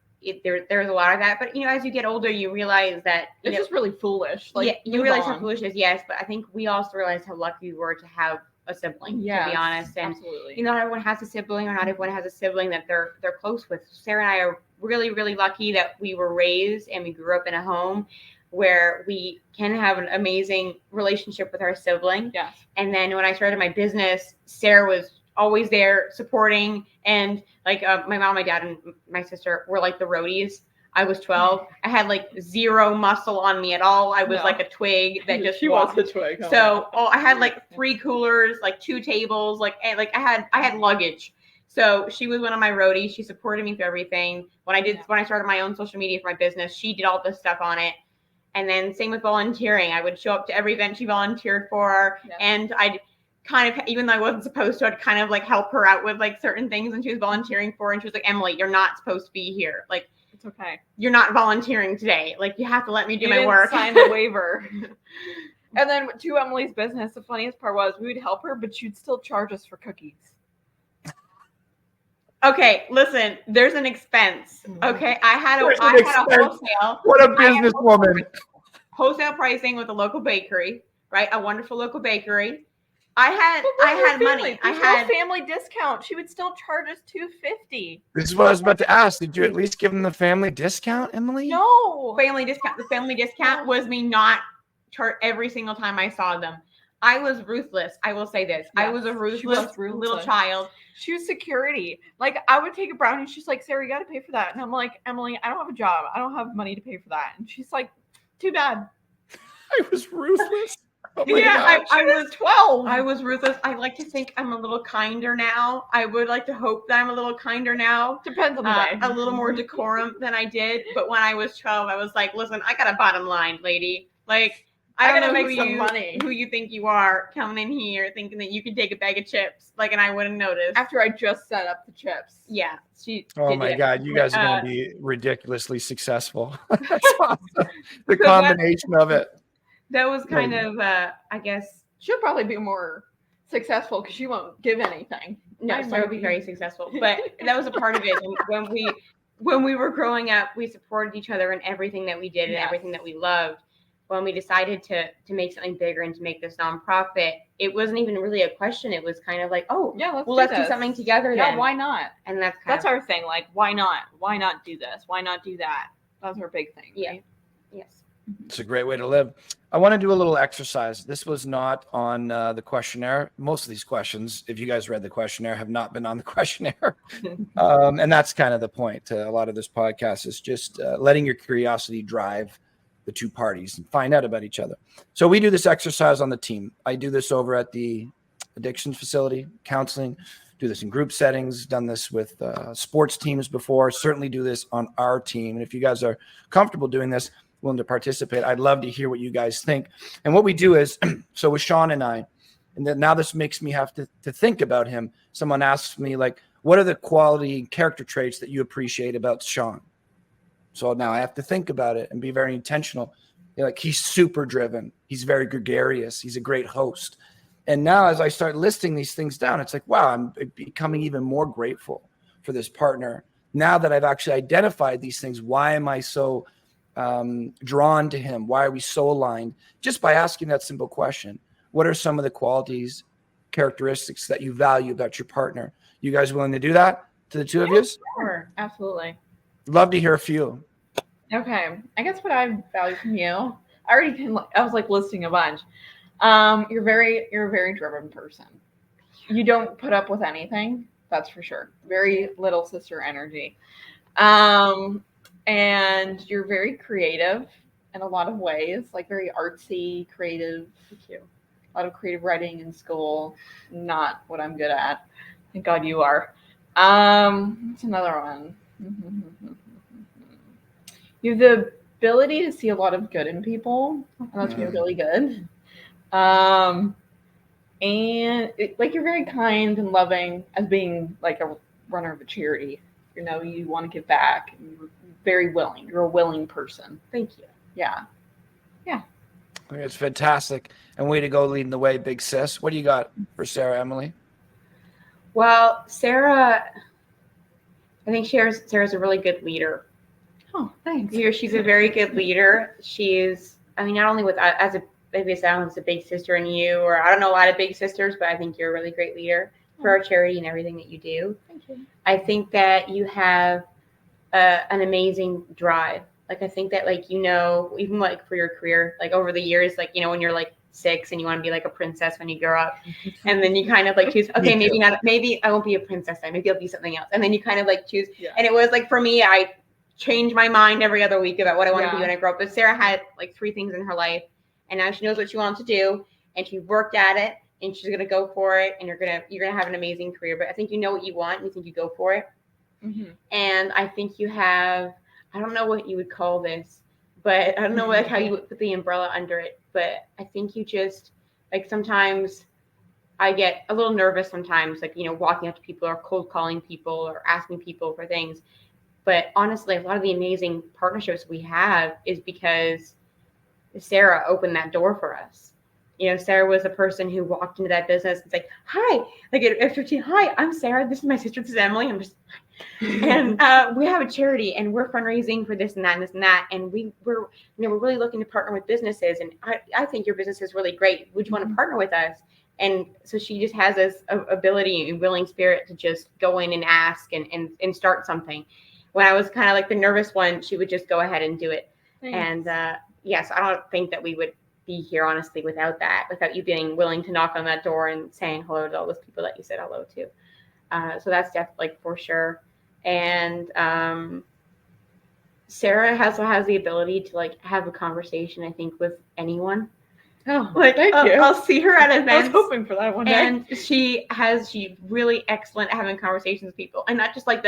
there's a lot of that. But as you get older, you realize that It's just really foolish. Like, you realize how foolish it is. Yes, but I think we also realize how lucky we were to have a sibling. Yes, to be honest, and absolutely. not everyone has a sibling, or not everyone has a sibling that they're close with. Sarah and I are really, really lucky that we were raised and we grew up in a home where we can have an amazing relationship with our sibling. Yes. And then when I started my business, Sarah was always there supporting, and like my mom, my dad, and my sister were like the roadies. I was 12. I had like zero muscle on me at all. I was like a twig that just walked. Was a twig. So I had like 3 coolers, like 2 tables, like I had luggage. So she was one of my roadies. She supported me through everything. When I started my own social media for my business, she did all this stuff on it. And then same with volunteering. I would show up to every event she volunteered for, and I'd kind of, even though I wasn't supposed to, I'd kind of like help her out with like certain things, and she was volunteering for, and she was like, Emily, you're not supposed to be here. Like, it's okay. You're not volunteering today. Like, you have to let me do my didn't work. Sign the waiver. And then to Emily's business, the funniest part was we would help her, but she'd still charge us for cookies. Okay, listen, there's an expense. Okay, I had a wholesale. What a businesswoman. Wholesale pricing with a local bakery, right? A wonderful local bakery. I had money. I had family discount. She would still charge us $250. This is what I was about to ask. Did you at least give them the family discount, Emily? No, family discount. The family discount was me not charge every single time I saw them. I was ruthless. I will say this. Yes, I was a ruthless little child. She was security. Like, I would take a brownie, and she's like, Sarah, you got to pay for that. And I'm like, Emily, I don't have a job. I don't have money to pay for that. And she's like, too bad. I was ruthless. Oh I was 12. I was ruthless. I like to think I'm a little kinder now. I would like to hope that I'm a little kinder now. Depends on the day. A little more decorum than I did. But when I was 12, I was like, listen, I got a bottom line, lady. Like, I don't know who you think you are coming in here thinking that you can take a bag of chips, like, and I wouldn't notice. After I just set up the chips. Yeah. Oh my God, you guys are going to be ridiculously successful. That's awesome. The combination of it. That was kind of, I guess. She'll probably be more successful because she won't give anything. No, Sarah would be very successful. But that was a part of it. And when we were growing up, we supported each other in everything that we did and everything that we loved. When we decided to make something bigger and to make this nonprofit, it wasn't even really a question. It was kind of like, let's do something together then. Yeah, why not? And that's our thing. Like, why not? Why not do this? Why not do that? That's our big thing. Yeah. Right? Yes. It's a great way to live. I want to do a little exercise. This was not on the questionnaire. Most of these questions, if you guys read the questionnaire, have not been on the questionnaire. And that's kind of the point to a lot of this podcast is just letting your curiosity drive the two parties and find out about each other. So we do this exercise on the team. I do this over at the addiction facility, counseling, do this in group settings, done this with sports teams before, certainly do this on our team. And if you guys are comfortable doing this, willing to participate, I'd love to hear what you guys think. And what we do is, so with Sean and I, and then now this makes me have to think about him. Someone asks me, like, what are the quality character traits that you appreciate about Sean? So now I have to think about it and be very intentional. Like, he's super driven. He's very gregarious. He's a great host. And now as I start listing these things down, it's like, wow, I'm becoming even more grateful for this partner. Now that I've actually identified these things, why am I so drawn to him? Why are we so aligned? Just by asking that simple question. What are some of the qualities, characteristics that you value about your partner? You guys willing to do that to the two of you? Sure, absolutely. Love to hear a few. Okay, I guess what I value from you, I was like listing a bunch. You're a very driven person. You don't put up with anything, that's for sure. Very little sister energy. And you're very creative in a lot of ways, like very artsy, creative. Thank you. A lot of creative writing in school, not what I'm good at. Thank God you are. What's another one? You have the ability to see a lot of good in people, and that's really good. And like you're very kind and loving as being like a runner of a charity. You know, you want to give back and you're very willing. You're a willing person. Thank you. Yeah. I think it's fantastic. And way to go leading the way, big sis. What do you got for Sarah, Emily? Well, Sarah, I think Sarah's a really good leader. Oh, thanks. She's a very good leader. She's, I mean, not only with as a maybe I don't know if it's a big sister in you, or I don't know a lot of big sisters, but I think you're a really great leader for our charity and everything that you do. Thank you. I think that you have an amazing drive. Like, I think that, like, you know, even like for your career, like over the years, like, you know, when you're like 6 and you want to be like a princess when you grow up, and then you kind of like choose, okay, maybe I won't be a princess then, maybe I'll be something else. And then you kind of like choose. Yeah. And it was like, for me, I changed my mind every other week about what I want to be when I grow up. But Sarah had like 3 things in her life, and now she knows what she wants to do, and she worked at it, and she's gonna go for it, and you're gonna have an amazing career. But I think you know what you want, and you think you go for it. Mm-hmm. And I think you have, I don't know what you would call this, but I don't know like how you would put the umbrella under it. But I think you just, like, sometimes I get a little nervous sometimes, like, you know, walking up to people or cold calling people or asking people for things. But honestly, a lot of the amazing partnerships we have is because Sarah opened that door for us. You know, Sarah was a person who walked into that business and like, hi, like at 15, hi, I'm Sarah. This is my sister, this is Emily. I'm just, and we have a charity and we're fundraising for this and that and this and that. And we're really looking to partner with businesses. And I think your business is really great. Would you want to partner with us? And so she just has this ability and willing spirit to just go in and ask and start something. When I was kind of like the nervous one, she would just go ahead and do it. Thanks. And yes, I don't think that we would be here, honestly, without you being willing to knock on that door and saying hello to all those people that you said hello to. So that's definitely, like, for sure. And Sarah has the ability to, like, have a conversation, I think, with anyone. Oh, like, thank you. I'll see her at events. I was hoping for that one day. And she's really excellent at having conversations with people, and not just like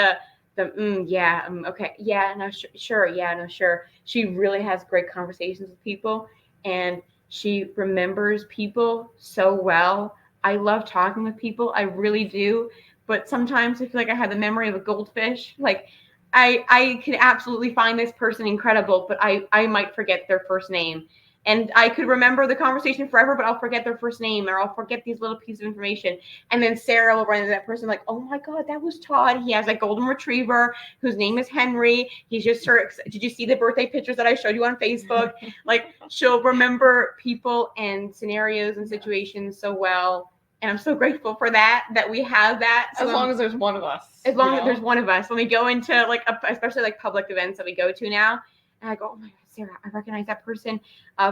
okay, yeah, no, sure, yeah, no, sure. She really has great conversations with people, and she remembers people so well. I love talking with people, I really do. But sometimes I feel like I have the memory of a goldfish. Like, I could absolutely find this person incredible, but I might forget their first name. And I could remember the conversation forever, but I'll forget their first name, or I'll forget these little pieces of information. And then Sarah will run into that person like, oh my God, that was Todd. He has a golden retriever whose name is Henry. He's just did you see the birthday pictures that I showed you on Facebook? Like, she'll remember people and scenarios and situations so well. And I'm so grateful for that we have that. So as long as there's one of us. As long as there's one of us. When we go into, like, especially like public events that we go to now, and I go, oh my God, Sarah, I recognize that person.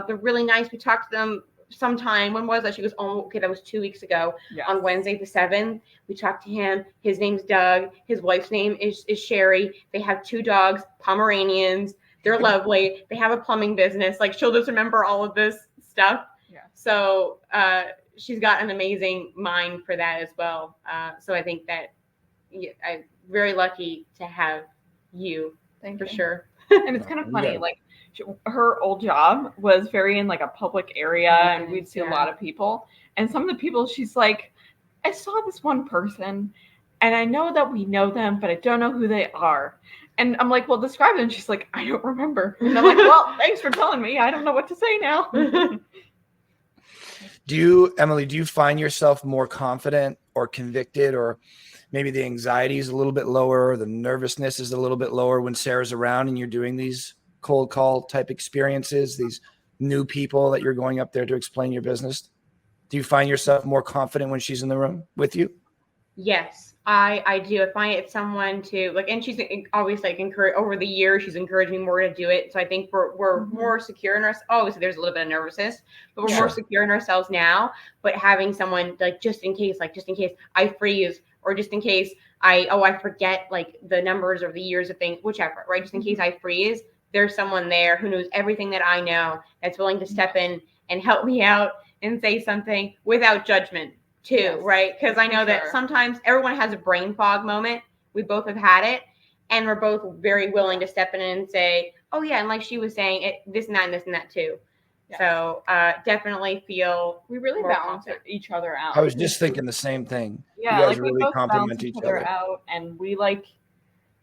They're really nice. We talked to them sometime. When was that? She goes, oh, okay, that was 2 weeks ago. Yes. On Wednesday the 7th. We talked to him. His name's Doug. His wife's name is Sherry. They have 2 dogs, Pomeranians. They're lovely. They have a plumbing business. Like, she'll just remember all of this stuff. Yeah. So she's got an amazing mind for that as well. So I think that I'm very lucky to have you. Thank for you. Sure. And it's kind of funny, like, her old job was very in like a public area, and we'd see a lot of people. And some of the people, she's like, I saw this one person, and I know that we know them, but I don't know who they are. And I'm like, well, describe them. She's like, I don't remember. And I'm like, well, thanks for telling me. I don't know what to say now. Emily, do you find yourself more confident or convicted, or maybe the anxiety is a little bit lower, or the nervousness is a little bit lower when Sarah's around and you're doing these cold call type experiences, these new people that you're going up there to explain your business? Do you find yourself more confident when she's in the room with you? Yes, I do. I find it's someone to, like, and she's obviously, like, over the years, she's encouraged me more to do it. So I think we're more secure in ourselves. Obviously, there's a little bit of nervousness, but we're more secure in ourselves now. But having someone, like, just in case I freeze, or just in case I forget, like, the numbers or the years of things, whichever, right? Just in case I freeze, there's someone there who knows everything that I know, that's willing to step in and help me out and say something without judgment too, right? Because I know that sometimes everyone has a brain fog moment. We both have had it, and we're both very willing to step in and say, oh yeah, and like she was saying, this and that and this and that too. Yes. So definitely feel we really more balance confident. each other out. I was just thinking the same thing. Yeah, You guys like we really both complement balance each each other other. out, and we like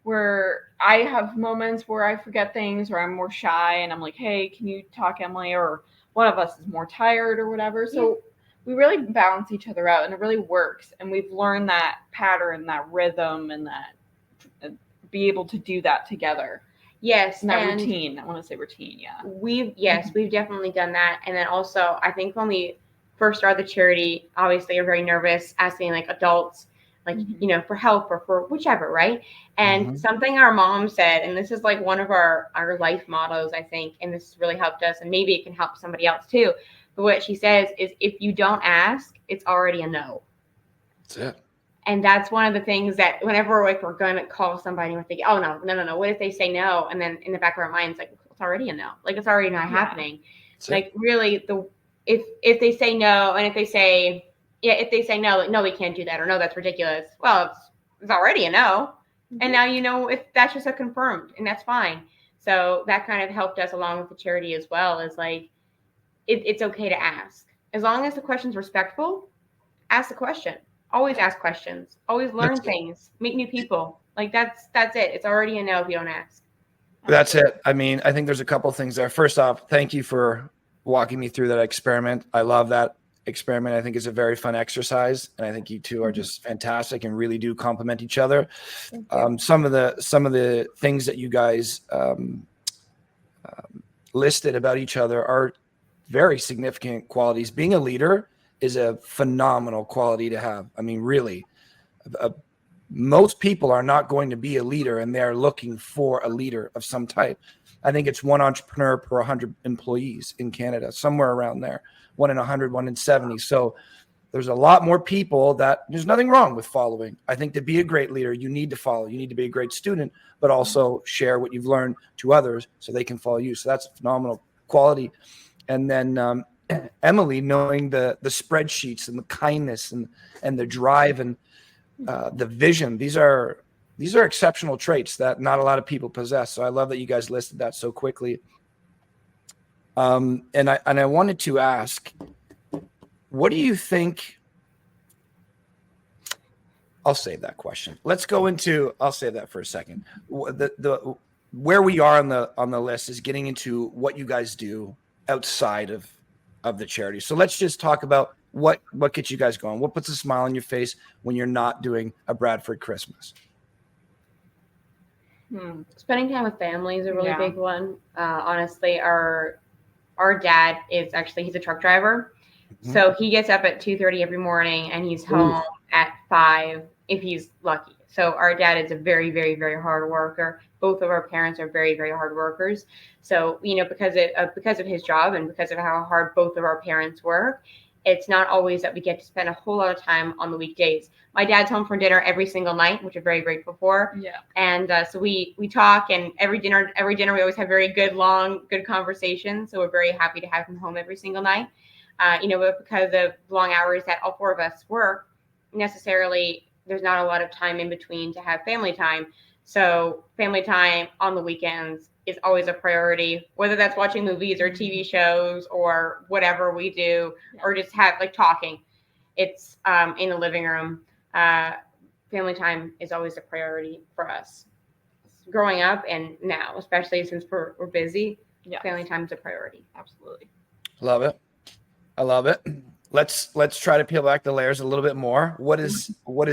where I have moments where I forget things or I'm more shy, and I'm like, hey, can you talk, Emily? Or one of us is more tired or whatever. So we really balance each other out, and it really works. And we've learned that pattern, that rhythm, and that be able to do that together. Yes, And that and routine. I want to say routine. Yeah. We've definitely done that. And then also, I think when we first started the charity, obviously you're very nervous asking like adults, like, you know, for help or for whichever, right? And something our mom said, and this is like one of our life mottos, I think, and this has really helped us, and maybe it can help somebody else too. But what she says is, if you don't ask, it's already a no. That's it. And that's one of the things that whenever like we're going to call somebody and we're thinking, oh, no. What if they say no? And then in the back of our minds, like, it's already a no. Like, it's already not happening. That's like, really, if they say no, and if they say no, like, no, we can't do that, or no, that's ridiculous. Well, it's already a no. And now, you know, if that's just a confirmed, and that's fine. So that kind of helped us along with the charity as well, is like, it's okay to ask. As long as the question's respectful, ask the question. Always ask questions. Always learn things. Meet new people. Like that's it. It's already a no if you don't ask. That's it. I mean, I think there's a couple things there. First off, thank you for walking me through that experiment. I love that experiment. I think it's a very fun exercise, and I think you two are just fantastic and really do complement each other. Some of the things that you guys listed about each other are very significant qualities. Being a leader is a phenomenal quality to have. I mean, really, most people are not going to be a leader, and they're looking for a leader of some type. I think it's one entrepreneur per 100 employees in Canada, somewhere around there, 1 in 100, 1 in 70. So there's a lot more people that there's nothing wrong with following. I think to be a great leader, you need to follow. You need to be a great student, but also share what you've learned to others so they can follow you. So that's a phenomenal quality. And then Emily, knowing the spreadsheets and the kindness and the drive and the vision, these are exceptional traits that not a lot of people possess. So I love that you guys listed that so quickly. And I wanted to ask, what do you think? I'll save that question. Let's go into. I'll save that for a second. The where we are on the list is getting into what you guys do outside of the charity. So let's just talk about what gets you guys going. What puts a smile on your face when you're not doing a Bradford Christmas? Spending time with family is a really big one. Honestly, our dad is he's a truck driver. So he gets up at 2:30 every morning and he's home at 5 if he's lucky. So our dad is a very, very, very hard worker. Both of our parents are very, very hard workers. So, you know, because of his job and because of how hard both of our parents work, it's not always that we get to spend a whole lot of time on the weekdays. My dad's home for dinner every single night, which we're very grateful for. Yeah. And so we talk, and every dinner we always have very good conversations. So we're very happy to have him home every single night. You know, but because of long hours that all four of us work, necessarily there's not a lot of time in between to have family time. So family time on the weekends is always a priority, whether that's watching movies or TV shows or whatever we do, or just have like talking. It's in the living room. Family time is always a priority for us. Growing up and now, especially since we're busy, family time is a priority. Absolutely. Love it. I love it. Let's try to peel back the layers a little bit more. What is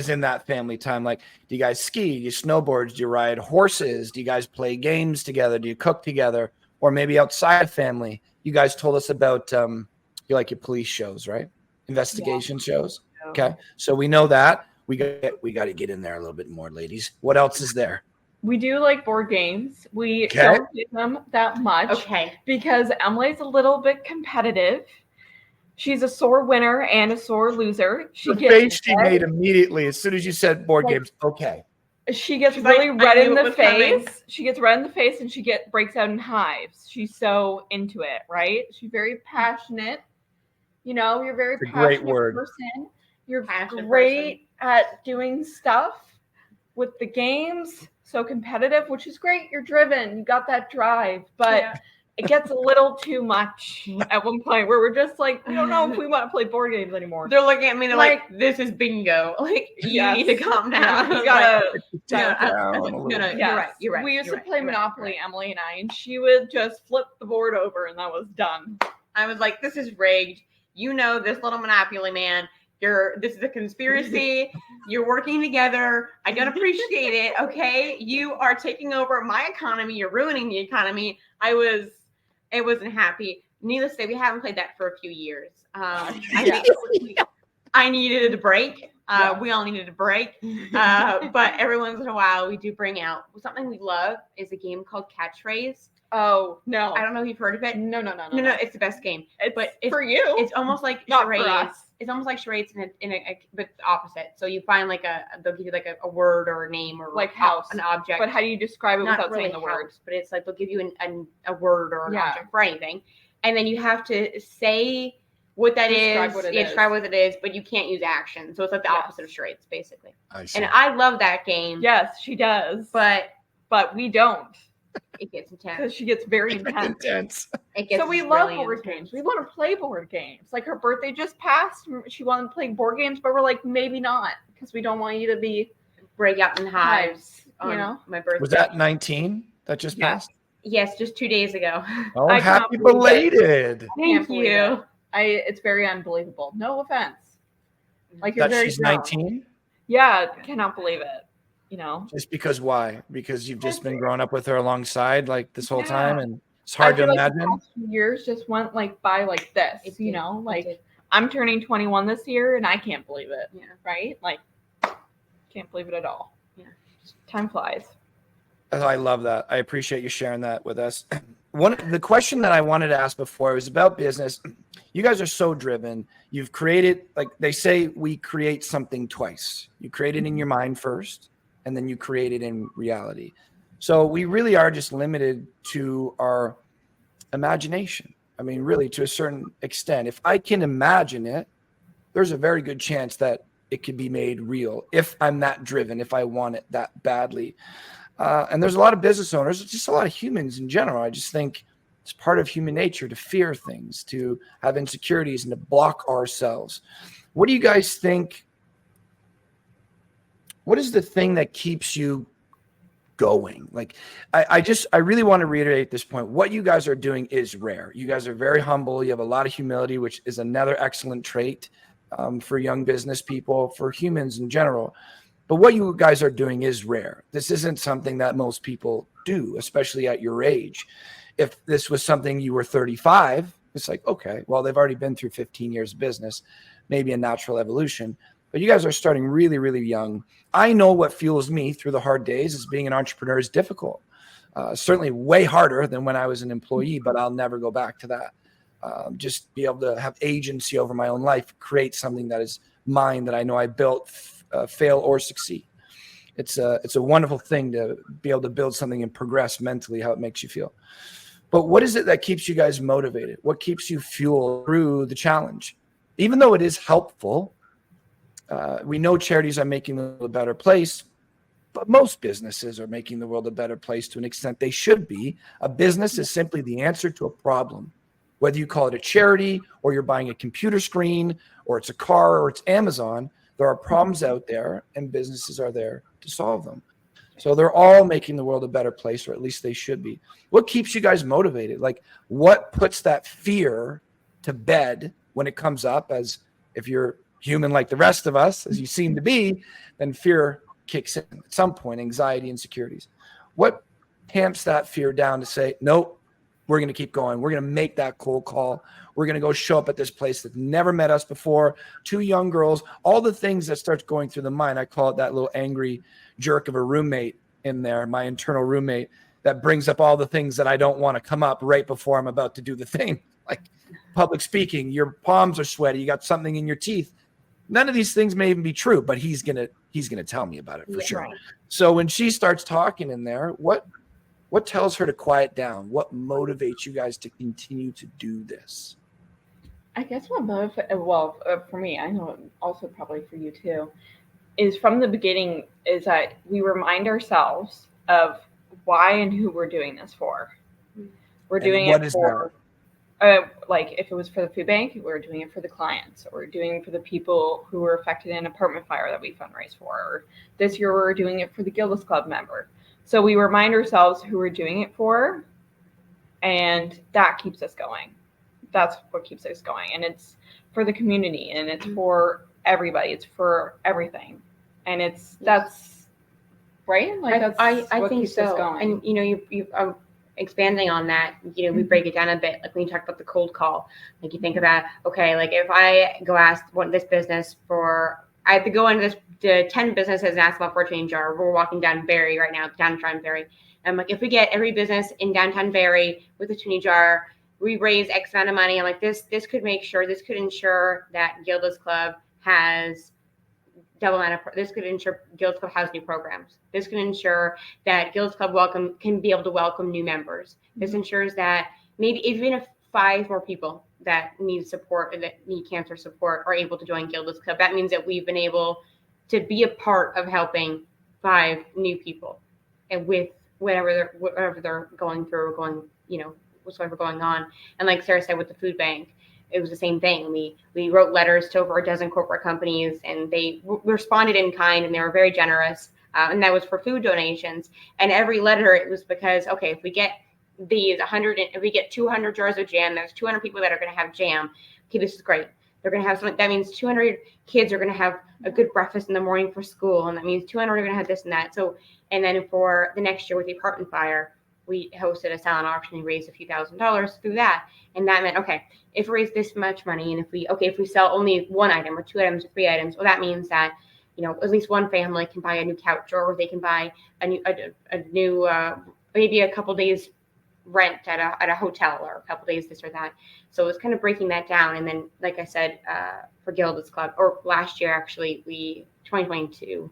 in that family time? Like, do you guys ski? Do you snowboard? Do you ride horses? Do you guys play games together? Do you cook together? Or maybe outside of family? You guys told us about you like your police shows, right? Investigation shows. Okay, so we know that we got to get in there a little bit more, ladies. What else is there? We do like board games. We don't play them that much because Emily's a little bit competitive. She's a sore winner and a sore loser. The face she made immediately as soon as you said board games. Okay. She gets really red in the face. She gets red in the face and she breaks out in hives. She's so into it, right? She's very passionate. You know, you're a very passionate person. You're great at doing stuff with the games. So competitive, which is great. You're driven. You got that drive. But it gets a little too much at one point where we're just like, we don't know if we want to play board games anymore. They're looking at me, they're like, this is bingo. Like, you need to calm down. Yeah, you gotta No, you're right. We used to play Monopoly, Emily and I, and she would just flip the board over and that was done. I was like, this is rigged. You know, this little Monopoly man. This is a conspiracy. You're working together. I don't appreciate it. Okay. You are taking over my economy. You're ruining the economy. It wasn't happy. Needless to say, we haven't played that for a few years. I think I needed a break. We all needed a break. But every once in a while, we do bring out something we love is a game called Catchphrase. Oh, no. I don't know if you've heard of it. No. It's the best game. It's for you. It's almost like not charades. For us. It's almost like charades but the opposite. So you find they'll give you like a word or a name or like house, an object. But how do you describe it without really saying the word? But it's like they'll give you a word or an object for anything, and then you have to say what that describe what it is, but you can't use action. So it's like the opposite of charades, basically. I see. And I love that game. Yes, she does. But we don't. It gets intense. Because she gets very intense. So we love board games. We want to play board games. Like her birthday just passed. She wanted to play board games, but we're like, maybe not. Because we don't want you to break out in hives. You know? My birthday. Was that 19 that just passed? Yes, just 2 days ago. Oh, happy belated. Thank you. It's very unbelievable. No offense. Like you're that she's 19? Yeah, cannot believe it. You know, just because why? Because you've just been growing up with her alongside like this whole time, and it's hard to imagine. The past few years just went by like this, I'm turning 21 this year, and I can't believe it. Yeah, right? Like, can't believe it at all. Yeah, time flies. Oh, I love that. I appreciate you sharing that with us. The question that I wanted to ask before was about business. You guys are so driven. You've created, like they say, we create something twice. You create it in your mind first, and then you create it in reality. So we really are just limited to our imagination. I mean, really, to a certain extent. If I can imagine it, there's a very good chance that it could be made real if I'm that driven, if I want it that badly. And there's a lot of business owners, just a lot of humans in general. I just think it's part of human nature to fear things, to have insecurities, and to block ourselves. What do you guys think? What is the thing that keeps you going? Like, I really want to reiterate this point. What you guys are doing is rare. You guys are very humble. You have a lot of humility, which is another excellent trait for young business people, for humans in general. But what you guys are doing is rare. This isn't something that most people do, especially at your age. If this was something you were 35, it's like, okay, well, they've already been through 15 years of business, maybe a natural evolution. But you guys are starting really, really young. I know what fuels me through the hard days is being an entrepreneur is difficult. Certainly way harder than when I was an employee, but I'll never go back to that. Just be able to have agency over my own life, create something that is mine, that I know I built, fail or succeed. It's a wonderful thing to be able to build something and progress mentally, how it makes you feel. But what is it that keeps you guys motivated? What keeps you fueled through the challenge? Even though it is helpful, we know charities are making the world a better place, but most businesses are making the world a better place to an extent. They should be. A business is simply the answer to a problem. Whether you call it a charity, or you're buying a computer screen, or it's a car, or it's Amazon, there are problems out there, and businesses are there to solve them. So they're all making the world a better place, or at least they should be. What keeps you guys motivated? Like, what puts that fear to bed when it comes up? As if you're human like the rest of us, as you seem to be, then fear kicks in at some point, anxiety, insecurities. What tamps that fear down to say, nope, we're going to keep going. We're going to make that cold call. We're going to go show up at this place that never met us before. 2 young girls, all the things that starts going through the mind. I call it that little angry jerk of a roommate in there, my internal roommate, that brings up all the things that I don't want to come up right before I'm about to do the thing. Like public speaking, your palms are sweaty, you got something in your teeth. None of these things may even be true, but he's gonna tell me about it for sure. Right. So when she starts talking in there, what tells her to quiet down? What motivates you guys to continue to do this? I guess what motivates, for me, I know also probably for you too, is from the beginning is that we remind ourselves of why and who we're doing this for. We're doing what it is for, like if it was for the food bank, we're doing it for the clients, or we're doing it for the people who were affected in an apartment fire that we fundraise for. Or this year we're doing it for the Gilda's Club member. So we remind ourselves who we're doing it for, and that keeps us going. That's what keeps us going. And it's for the community, and it's for everybody. It's for everything. And that's right. Like I what think keeps us so. going. And you expanding on that, we break it down a bit. Like when you talk about the cold call, like you think about, okay, like if I go ask this business for, I have to go into the 10 businesses and ask about for a change jar. We're walking down Barrie right now, downtown Barrie. I'm like, if we get every business in downtown Barrie with a toonie jar, we raise X amount of money. I'm like, this could ensure that Gilda's Club has this could ensure Gilda's Club has new programs. This can ensure that Gilda's Club can be able to welcome new members. This ensures that maybe even if 5 more people that need support or that need cancer support are able to join Gilda's Club, that means that we've been able to be a part of helping 5 new people, and with whatever they're going through or whatsoever going on. And like Sarah said, with the food bank, it was the same thing. We wrote letters to over a dozen corporate companies, and they responded in kind, and they were very generous. And that was for food donations. And every letter, it was because, okay, if we get if we get 200 jars of jam, there's 200 people that are going to have jam. Okay, this is great. They're going to have something. That means 200 kids are going to have a good breakfast in the morning for school, and that means 200 are going to have this and that. So, and then for the next year with the apartment fire, we hosted a silent auction and raised a few $1,000s through that. And that meant, okay, if we raise this much money, and if we sell only 1 item or 2 items or 3 items, well, that means that, at least one family can buy a new couch, or they can buy a new maybe a couple days rent at a hotel, or a couple days this or that. So it was kind of breaking that down. And then, like I said, for Gilda's Club, or last year, actually, 2022,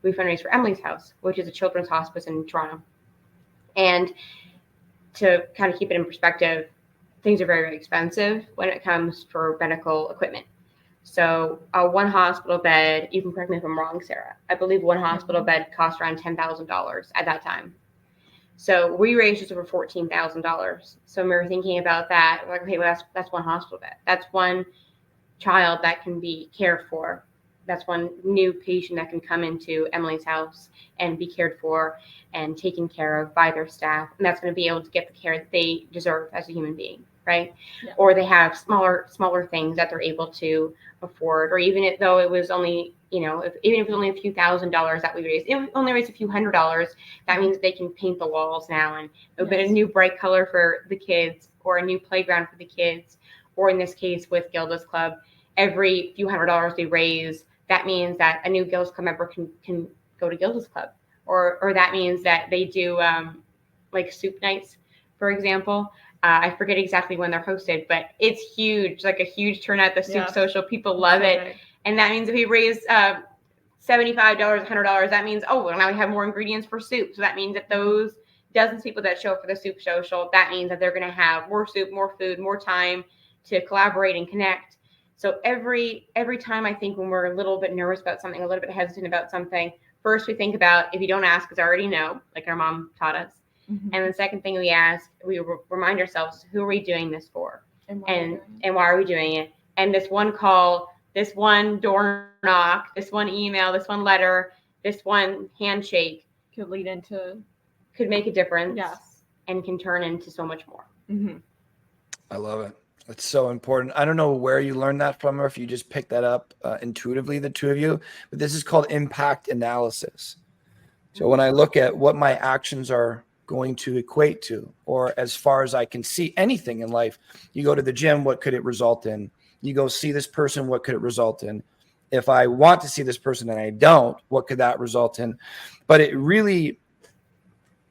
we fundraised for Emily's House, which is a children's hospice in Toronto. And to kind of keep it in perspective, things are very, very expensive when it comes for medical equipment. So one hospital bed, you can correct me if I'm wrong, Sarah, I believe one hospital bed cost around $10,000 at that time. So we raised just over $14,000. So we were thinking about that, like, okay, well, that's one hospital bed. That's one child that can be cared for. That's one new patient that can come into Emily's house and be cared for and taken care of by their staff. And that's going to be able to get the care that they deserve as a human being, right? Yeah. Or they have smaller things that they're able to afford. Or even though it was only, even if it was only a few $1,000s that we raised, it only raised a few $100s. That means they can paint the walls now, and a bit of new bright color for the kids, or a new playground for the kids. Or in this case with Gilda's Club, every few $100s they raise, that means that a new Gilda's Club member can go to Gilda's Club, or that means that they do like soup nights, for example. I forget exactly when they're hosted, but it's huge, like a huge turnout. The soup social, people love it, right. And that means if we raise $75, $100, that means well, now we have more ingredients for soup. So that means that those dozens of people that show up for the soup social, that means that they're going to have more soup, more food, more time to collaborate and connect. So every time, I think when we're a little bit nervous about something, a little bit hesitant about something, first we think about, if you don't ask, because I already know, like our mom taught us. Mm-hmm. And the second thing we remind ourselves, who are we doing this for? And why are we doing it? And this one call, this one door knock, this one email, this one letter, this one handshake could make a difference. Yes. And can turn into so much more. Mm-hmm. I love it. It's so important. I don't know where you learned that from, or if you just picked that up intuitively, the two of you, but this is called impact analysis. So when I look at what my actions are going to equate to, or as far as I can see anything in life, you go to the gym, what could it result in? You go see this person, what could it result in? If I want to see this person and I don't, what could that result in? But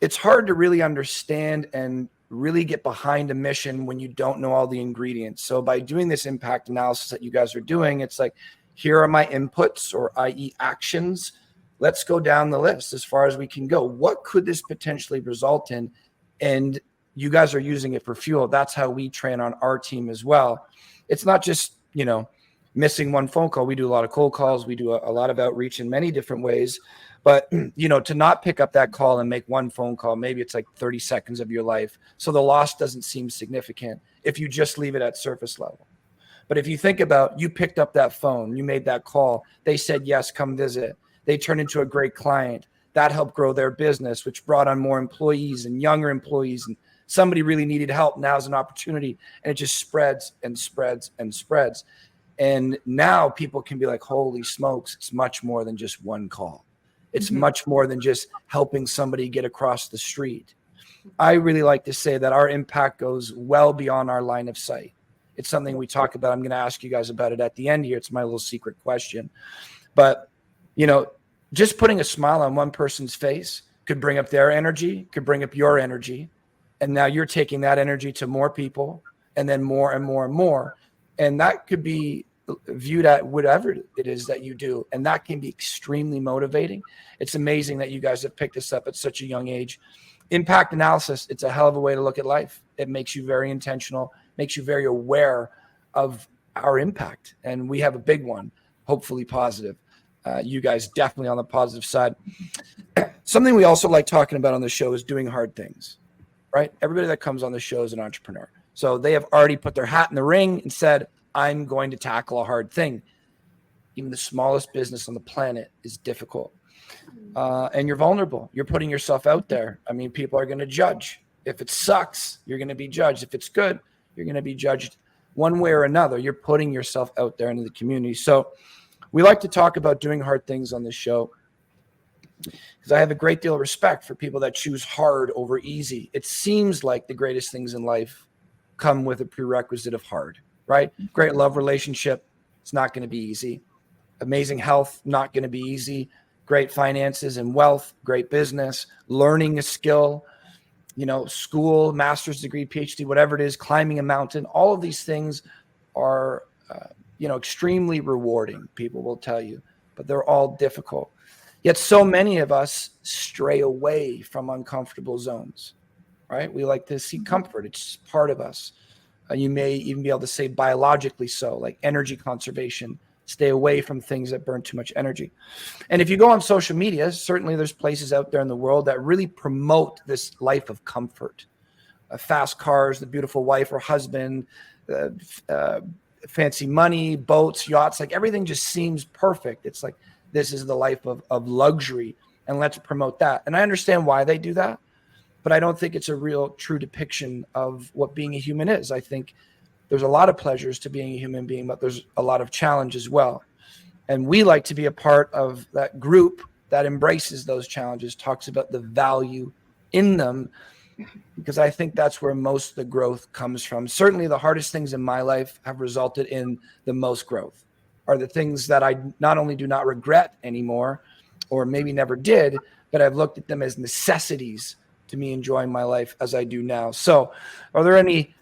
it's hard to really understand and really get behind a mission when you don't know all the ingredients. So by doing this impact analysis that you guys are doing, it's like, here are my inputs, or i.e. actions. Let's go down the list as far as we can go. What could this potentially result in? And you guys are using it for fuel. That's how we train on our team as well. It's not just, missing one phone call. We do a lot of cold calls. We do a lot of outreach in many different ways. But, to not pick up that call and make one phone call, maybe it's like 30 seconds of your life. So the loss doesn't seem significant if you just leave it at surface level. But if you think about, you picked up that phone, you made that call, they said, yes, come visit. They turned into a great client. That helped grow their business, which brought on more employees and younger employees. And somebody really needed help. Now's an opportunity. And it just spreads and spreads and spreads. And now people can be like, holy smokes, it's much more than just one call. It's much more than just helping somebody get across the street. I really like to say that our impact goes well beyond our line of sight. It's something we talk about. I'm going to ask you guys about it at the end here. It's my little secret question. But, just putting a smile on one person's face could bring up their energy, could bring up your energy. And now you're taking that energy to more people and then more and more and more. And that could be viewed at whatever it is that you do. And that can be extremely motivating. It's amazing that you guys have picked this up at such a young age. Impact analysis, it's a hell of a way to look at life. It makes you very intentional, makes you very aware of our impact. And we have a big one, hopefully positive. You guys definitely on the positive side. Something we also like talking about on the show is doing hard things, right? Everybody that comes on the show is an entrepreneur. So they have already put their hat in the ring and said, I'm going to tackle a hard thing. Even the smallest business on the planet is difficult. And you're vulnerable. You're putting yourself out there. I mean, people are going to judge. If it sucks, you're going to be judged. If it's good, you're going to be judged one way or another. You're putting yourself out there into the community. So we like to talk about doing hard things on this show because I have a great deal of respect for people that choose hard over easy. It seems like the greatest things in life come with a prerequisite of hard, right? Great love relationship, it's not going to be easy. Amazing health, not going to be easy. Great finances and wealth, great business, learning a skill, school, master's degree, PhD, whatever it is, climbing a mountain. All of these things are, extremely rewarding, people will tell you, but they're all difficult. Yet so many of us stray away from uncomfortable zones, right? We like to seek comfort. It's part of us. You may even be able to say biologically so, like energy conservation. Stay away from things that burn too much energy. And if you go on social media, certainly there's places out there in the world that really promote this life of comfort. Fast cars, the beautiful wife or husband, fancy money, boats, yachts, like everything just seems perfect. It's like, this is the life of luxury, and let's promote that. And I understand why they do that, but I don't think it's a real true depiction of what being a human is. I think there's a lot of pleasures to being a human being, but there's a lot of challenge as well. And we like to be a part of that group that embraces those challenges, talks about the value in them, because I think that's where most of the growth comes from. Certainly the hardest things in my life have resulted in the most growth, are the things that I not only do not regret anymore, or maybe never did, but I've looked at them as necessities to me enjoying my life as I do now. So are there any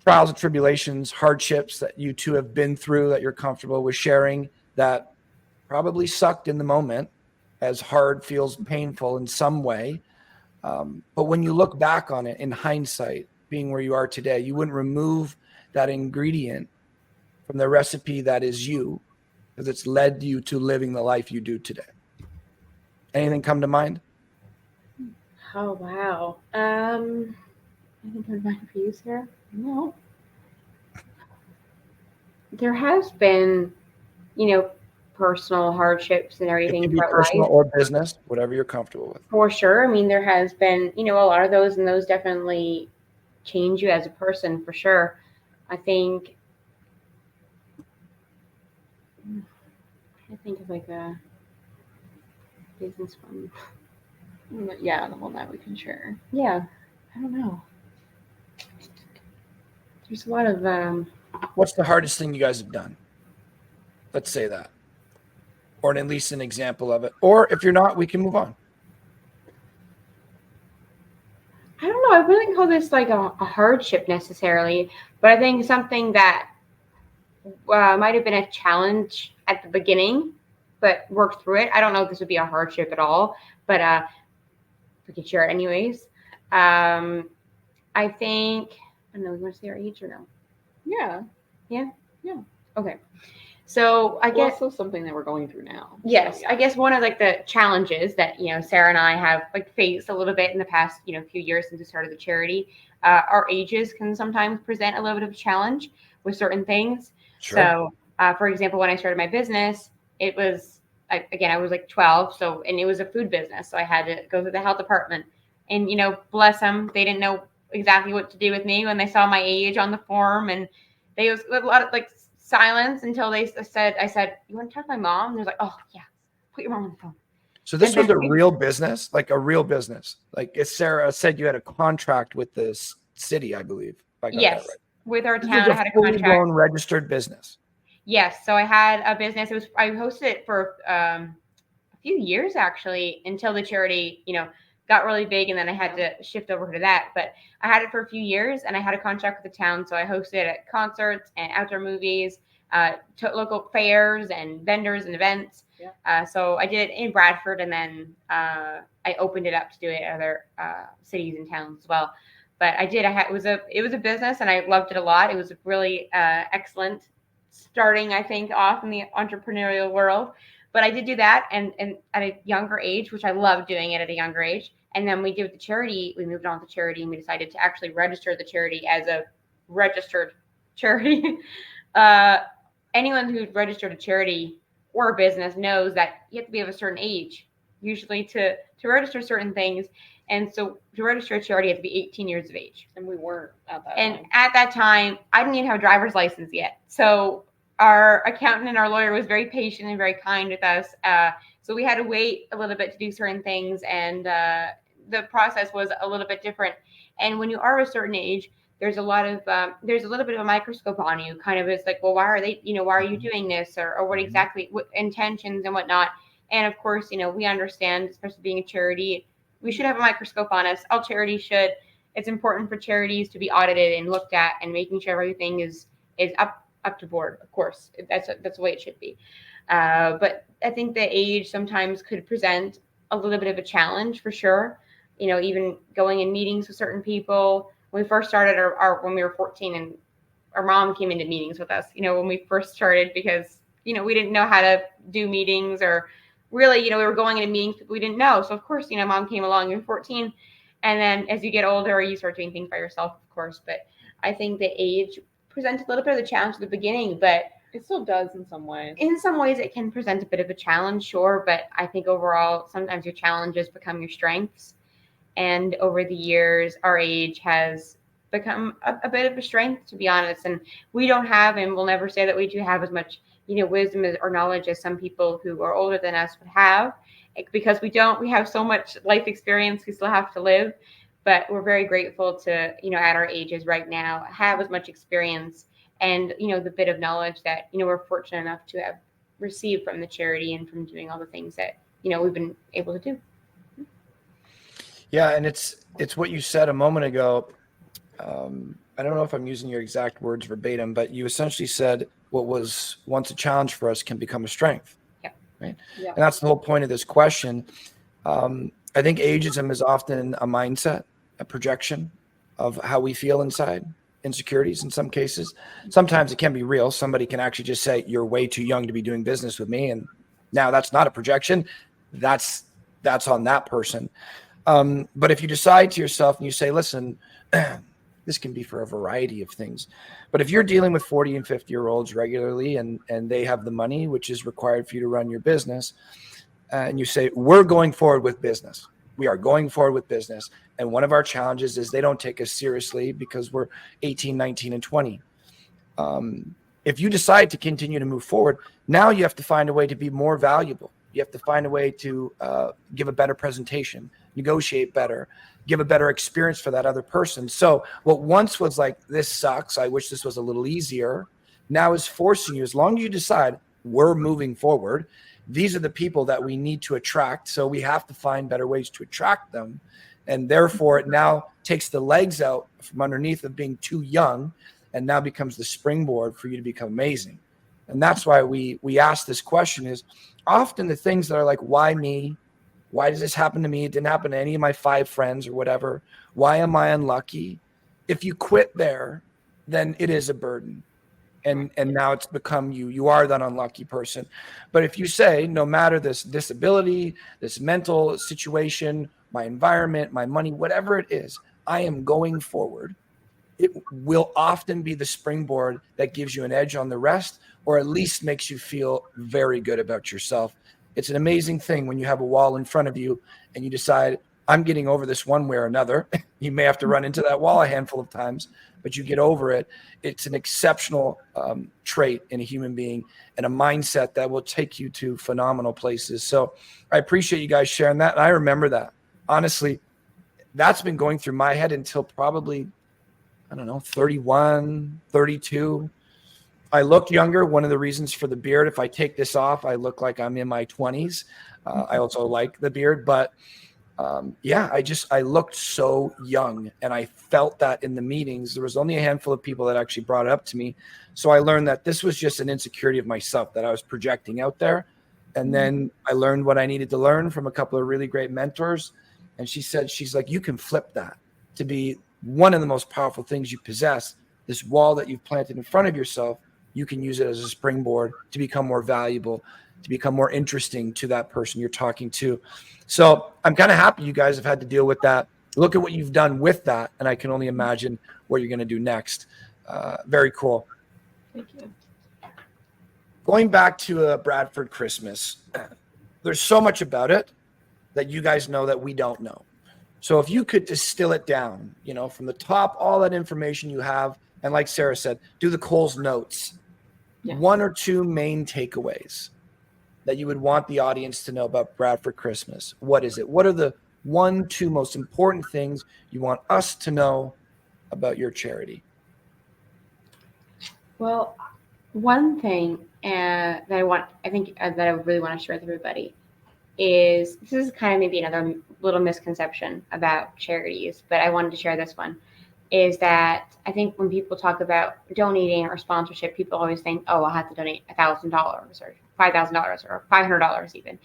trials and tribulations, hardships that you two have been through that you're comfortable with sharing that probably sucked in the moment, as hard feels painful in some way? But when you look back on it in hindsight, being where you are today, you wouldn't remove that ingredient from the recipe that is you, because it's led you to living the life you do today. Anything come to mind? Oh, wow. Anything come to mind for you, Sarah? No. There has been, personal hardships and everything. It can be personal or business, whatever you're comfortable with. For sure. I mean, there has been, a lot of those, and those definitely change you as a person, for sure. I think of like a business one. Yeah, the one that we can share. Yeah. I don't know. There's a lot of What's the hardest thing you guys have done? Let's say that. Or at least an example of it. Or if you're not, we can move on. I don't know. I wouldn't call this like a hardship necessarily, but I think something that might have been a challenge at the beginning, but worked through it. I don't know if this would be a hardship at all, but we could share it anyways. I think, I don't know, you want to say our age or no? Yeah. Yeah? Yeah. Okay. So I guess also something that we're going through now. Yes, So, yeah. I guess one of like the challenges that Sarah and I have like faced a little bit in the past few years since we started the charity, our ages can sometimes present a little bit of a challenge with certain things. Sure. So, for example, when I started my business, it was I was like 12, and it was a food business, so I had to go through the health department, and bless them, they didn't know exactly what to do with me when they saw my age on the form, and they was a lot of like silence until I said, you want to talk to my mom? And they're like, oh yeah, put your mom on the phone. So this was a real business, like a real business. Like as Sarah said, you had a contract with this city, I believe. If I got Yes, that right. with our This town, was I had a fully contract. blown registered business. Yes, so I had a business. I hosted it for a few years actually until the charity, got really big, and then I had to shift over to that. But I had it for a few years, and I had a contract with the town, so I hosted it at concerts and outdoor movies, local fairs and vendors and events. Yeah. So I did it in Bradford, and then I opened it up to do it in other cities and towns as well. But I did. It was a business, and I loved it a lot. It was really excellent starting, I think, off in the entrepreneurial world. But I did do that, and at a younger age, which I loved doing it at a younger age. And then we did the charity. We moved on to charity, and we decided to actually register the charity as a registered charity. Anyone who's registered a charity or a business knows that you have to be of a certain age, usually to register certain things. And so to register a charity, you have to be 18 years of age. And we weren't at that And time. at that time, I didn't even have a driver's license yet. So our accountant and our lawyer was very patient and very kind with us. So we had to wait a little bit to do certain things, and the process was a little bit different. And when you are a certain age, there's a little bit of a microscope on you. Kind of, it's like, well, why are you doing this, or what exactly, what intentions and whatnot. And of course, we understand, especially being a charity, we should have a microscope on us. All charities should. It's important for charities to be audited and looked at, and making sure everything is up to board. Of course, that's the way it should be. But I think the age sometimes could present a little bit of a challenge for sure. Even going in meetings with certain people. When we first started when we were 14, and our mom came into meetings with us, when we first started, because, we didn't know how to do meetings, or really, we were going into meetings we didn't know. So of course, mom came along. You're 14. And then as you get older, you start doing things by yourself, of course. But I think the age presents a little bit of a challenge at the beginning, but it still does in some ways. In some ways, it can present a bit of a challenge, sure. But I think overall, sometimes your challenges become your strengths. And over the years, our age has become a bit of a strength, to be honest. And we don't have, and we'll never say that we do have as much, wisdom or knowledge as some people who are older than us would have, because we have so much life experience we still have to live. But we're very grateful to, at our ages right now, have as much experience and, the bit of knowledge that, we're fortunate enough to have received from the charity and from doing all the things that, we've been able to do. Yeah, and it's what you said a moment ago. I don't know if I'm using your exact words verbatim, but you essentially said what was once a challenge for us can become a strength. Yeah. Right. Yeah. And that's the whole point of this question. I think ageism is often a mindset, a projection of how we feel inside, insecurities in some cases. Sometimes it can be real. Somebody can actually just say, you're way too young to be doing business with me. And now that's not a projection. That's on that person. But if you decide to yourself and you say, listen, this can be for a variety of things. But if you're dealing with 40 and 50-year-olds regularly and they have the money, which is required for you to run your business, and you say, we're going forward with business. We are going forward with business. And one of our challenges is they don't take us seriously because we're 18, 19, and 20. If you decide to continue to move forward, now you have to find a way to be more valuable. You have to find a way to give a better presentation, negotiate better, give a better experience for that other person. So what once was like, this sucks, I wish this was a little easier, now is forcing you, as long as you decide we're moving forward, these are the people that we need to attract. So we have to find better ways to attract them. And therefore it now takes the legs out from underneath of being too young and now becomes the springboard for you to become amazing. And that's why we ask this question is often the things that are like, why me? Why does this happen to me? It didn't happen to any of my 5 friends or whatever. Why am I unlucky? If you quit there, then it is a burden. and now it's become you are that unlucky person. But if you say, no matter this disability, this mental situation, my environment, my money, whatever it is, I am going forward, it will often be the springboard that gives you an edge on the rest, or at least makes you feel very good about yourself. It's an amazing thing when you have a wall in front of you and you decide, I'm getting over this one way or another. You may have to run into that wall a handful of times, but you get over it. It's an exceptional trait in a human being and a mindset that will take you to phenomenal places. So I appreciate you guys sharing that. And I remember that. Honestly, that's been going through my head until probably, 31, 32. I look younger. One of the reasons for the beard, if I take this off, I look like I'm in my 20s. I also like the beard, but I looked so young, and I felt that in the meetings. There was only a handful of people that actually brought it up to me. So I learned that this was just an insecurity of myself that I was projecting out there. And then I learned what I needed to learn from a couple of really great mentors. And she's like, you can flip that to be one of the most powerful things you possess. This wall that you've planted in front of yourself, you can use it as a springboard to become more valuable, to become more interesting to that person you're talking to. So I'm kind of happy you guys have had to deal with that. Look at what you've done with that, and I can only imagine what you're going to do next. Very cool. Thank you. Going back to a Bradford Christmas, there's so much about it that you guys know that we don't know. So if you could distill it down, from the top, all that information you have, and like Sarah said, do the Cole's notes. Yeah. One or two main takeaways that you would want the audience to know about Bradford Christmas. What is it? What are the 1-2 most important things you want us to know about your charity? Well, one thing that I really want to share with everybody is, this is kind of maybe another little misconception about charities, but I wanted to share this one, is that I think when people talk about donating or sponsorship, people always think, oh, I'll have to donate $1,000 or $5,000 or $500 even.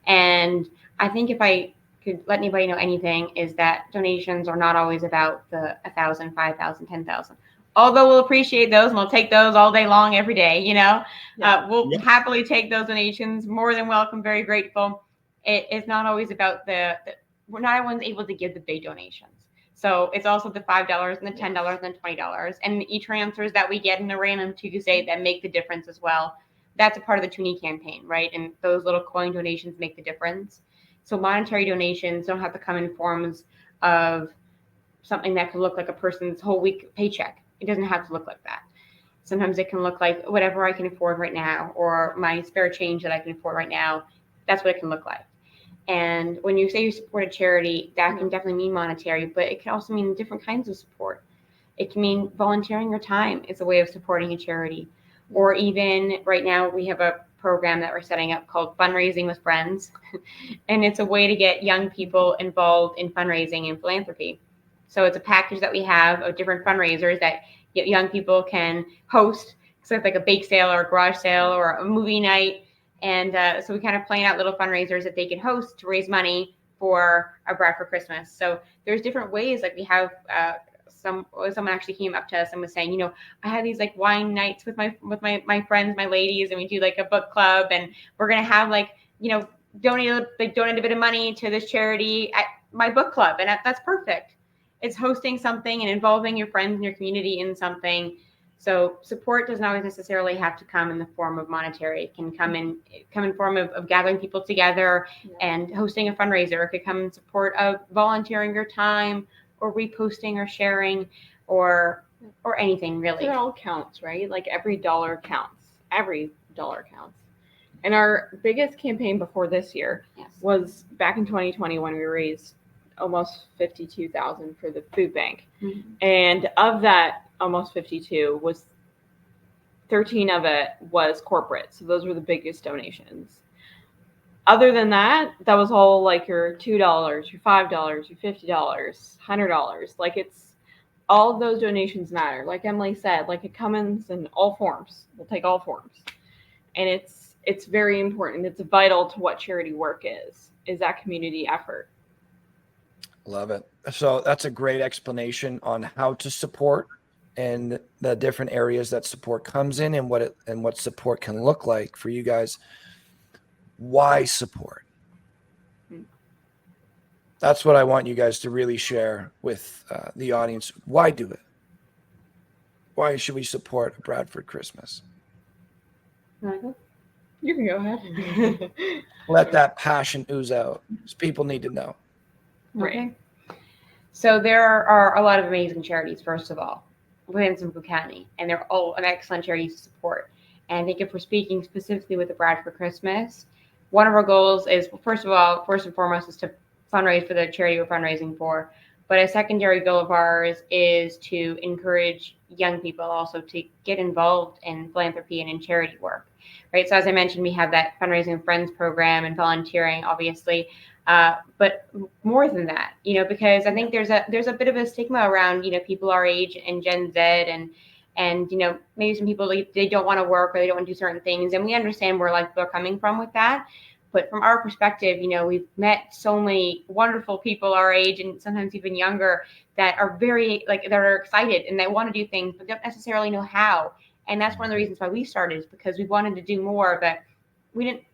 And I think if I could let anybody know anything, is that donations are not always about the 1,000, 5,000, 10,000. Although we'll appreciate those and we'll take those all day long, every day, we'll happily take those donations. More than welcome, very grateful. It's not always about not everyone's able to give the big donations. So it's also the $5 and the $10 and the $20 and the e-transfers that we get in the random Tuesday that make the difference as well. That's a part of the Toonie campaign, right? And those little coin donations make the difference. So monetary donations don't have to come in forms of something that could look like a person's whole week paycheck. It doesn't have to look like that. Sometimes it can look like whatever I can afford right now, or my spare change that I can afford right now. That's what it can look like. And when you say you support a charity, that can definitely mean monetary, but it can also mean different kinds of support. It can mean volunteering your time is a way of supporting a charity. Or even right now, we have a program that we're setting up called Fundraising with Friends. And it's a way to get young people involved in fundraising and philanthropy. So it's a package that we have of different fundraisers that young people can host. So it's like a bake sale or a garage sale or a movie night. And so we kind of plan out little fundraisers that they can host to raise money for a Bradford Christmas. So there's different ways. Like we have someone actually came up to us and was saying, I have these like wine nights with my friends, my ladies, and we do like a book club, and we're gonna have donate a bit of money to this charity at my book club, and that's perfect. It's hosting something and involving your friends and your community in something. So support doesn't always necessarily have to come in the form of monetary. It can come in form of gathering people together and hosting a fundraiser. It could come in support of volunteering your time or reposting or sharing or anything really. It all counts, right? Like every dollar counts. Every dollar counts. And our biggest campaign before this year was back in 2020 when we raised almost $52,000 for the food bank. Mm-hmm. And of that almost 52 was 13 of it was corporate. So those were the biggest donations. Other than that, that was all like your $2, your $5, your $50, $100. Like it's all of those donations matter. Like Emily said, like it comes in all forms. We'll take all forms. And it's very important. It's vital to what charity work is that community effort. Love it. So that's a great explanation on how to support and the different areas that support comes in and what support can look like for you guys. Why support? That's what I want you guys to really share with the audience. Why do it? Why should we support A Bradford Christmas? You can go ahead. Let that passion ooze out, because people need to know. Right. Okay. So there are a lot of amazing charities, first of all, within Simcoe County, and they're all an excellent charities to support. And I think if we're speaking specifically with the Bradford Christmas, one of our goals is, first and foremost, is to fundraise for the charity we're fundraising for. But a secondary goal of ours is to encourage young people also to get involved in philanthropy and in charity work, right? So as I mentioned, we have that Fundraising Friends program and volunteering, obviously. But more than that, because I think there's a bit of a stigma around, people our age and Gen Z and maybe some people, they don't want to work or they don't want to do certain things. And we understand where people are coming from with that. But from our perspective, we've met so many wonderful people our age and sometimes even younger that are very that are excited and they want to do things, but don't necessarily know how. And that's one of the reasons why we started, is because we wanted to do more, but we didn't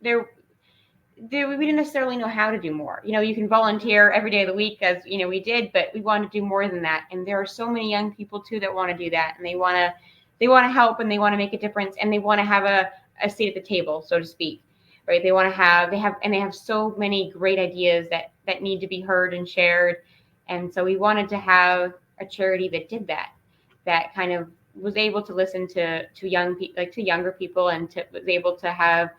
necessarily know how to do more. You can volunteer every day of the week, as we did, but we want to do more than that. And there are so many young people too that want to do that, and they want to help, and they want to make a difference, and they want to have a seat at the table, so to speak. Right? They have so many great ideas that need to be heard and shared. And so we wanted to have a charity that did that kind of was able to listen to young people, to younger people, and was able to have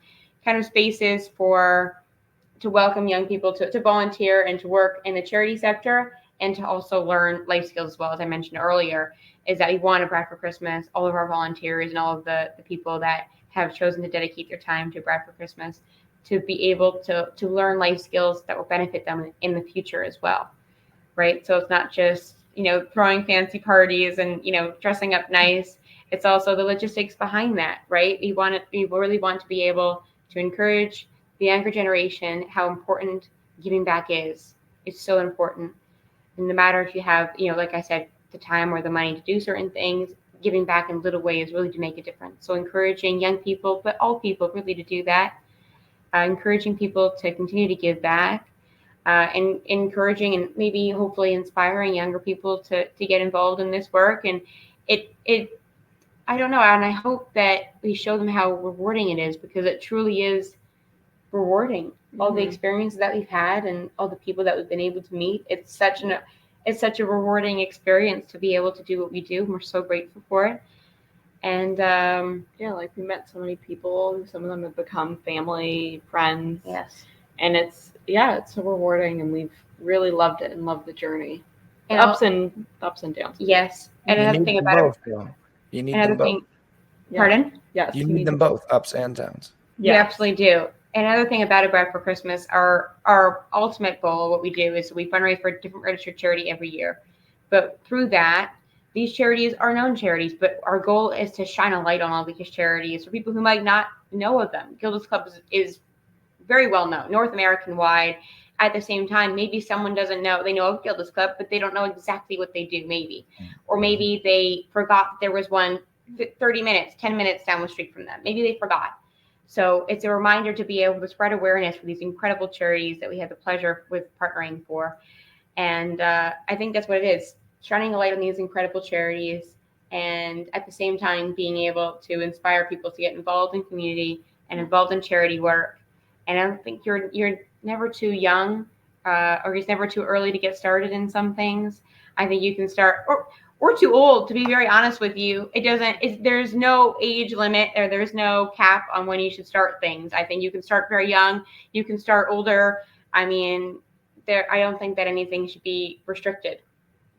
kind of spaces to welcome young people to volunteer and to work in the charity sector, and to also learn life skills as well. As I mentioned earlier, is that we want a Bradford Christmas, all of our volunteers and all of the people that have chosen to dedicate their time to Bradford Christmas to be able to learn life skills that will benefit them in the future as well, right? So it's not just, throwing fancy parties and, dressing up nice. It's also the logistics behind that, right? We really want to be able to encourage the younger generation how important giving back is. It's so important. And no matter if you have, like I said, the time or the money to do certain things, giving back in little ways really to make a difference. So encouraging young people, but all people really, to do that. Encouraging people to continue to give back, and encouraging and maybe hopefully inspiring younger people to get involved in this work. And it I don't know, and I hope that we show them how rewarding it is, because it truly is rewarding. Mm-hmm. All the experiences that we've had and all the people that we've been able to meet, it's such a rewarding experience to be able to do what we do. And we're so grateful for it. And we met so many people. Some of them have become family, friends. Yes. And it's so rewarding, and we've really loved it and loved the journey. And ups and downs. Yes. And another thing about it. You need them both. Pardon? Yes. You need them both, ups and downs. Yes. You absolutely do. And another thing about A Bradford Christmas, our ultimate goal, what we do is we fundraise for a different registered charity every year. But through that, these charities are known charities, but our goal is to shine a light on all these charities for people who might not know of them. Gilda's Club is very well known, North American wide. At the same time, maybe someone doesn't know, they know of Gilda's Club, but they don't know exactly what they do, maybe. Or maybe they forgot there was one 10 minutes down the street from them. Maybe they forgot. So it's a reminder to be able to spread awareness for these incredible charities that we have the pleasure with partnering for. And I think that's what it is, shining a light on these incredible charities, and at the same time being able to inspire people to get involved in community and involved in charity work. And I don't think you're never too young, or it's never too early to get started in some things. I think you can start, or too old, to be very honest with you. There's no age limit, or there's no cap on when you should start things. I think you can start very young, you can start older. I mean, I don't think that anything should be restricted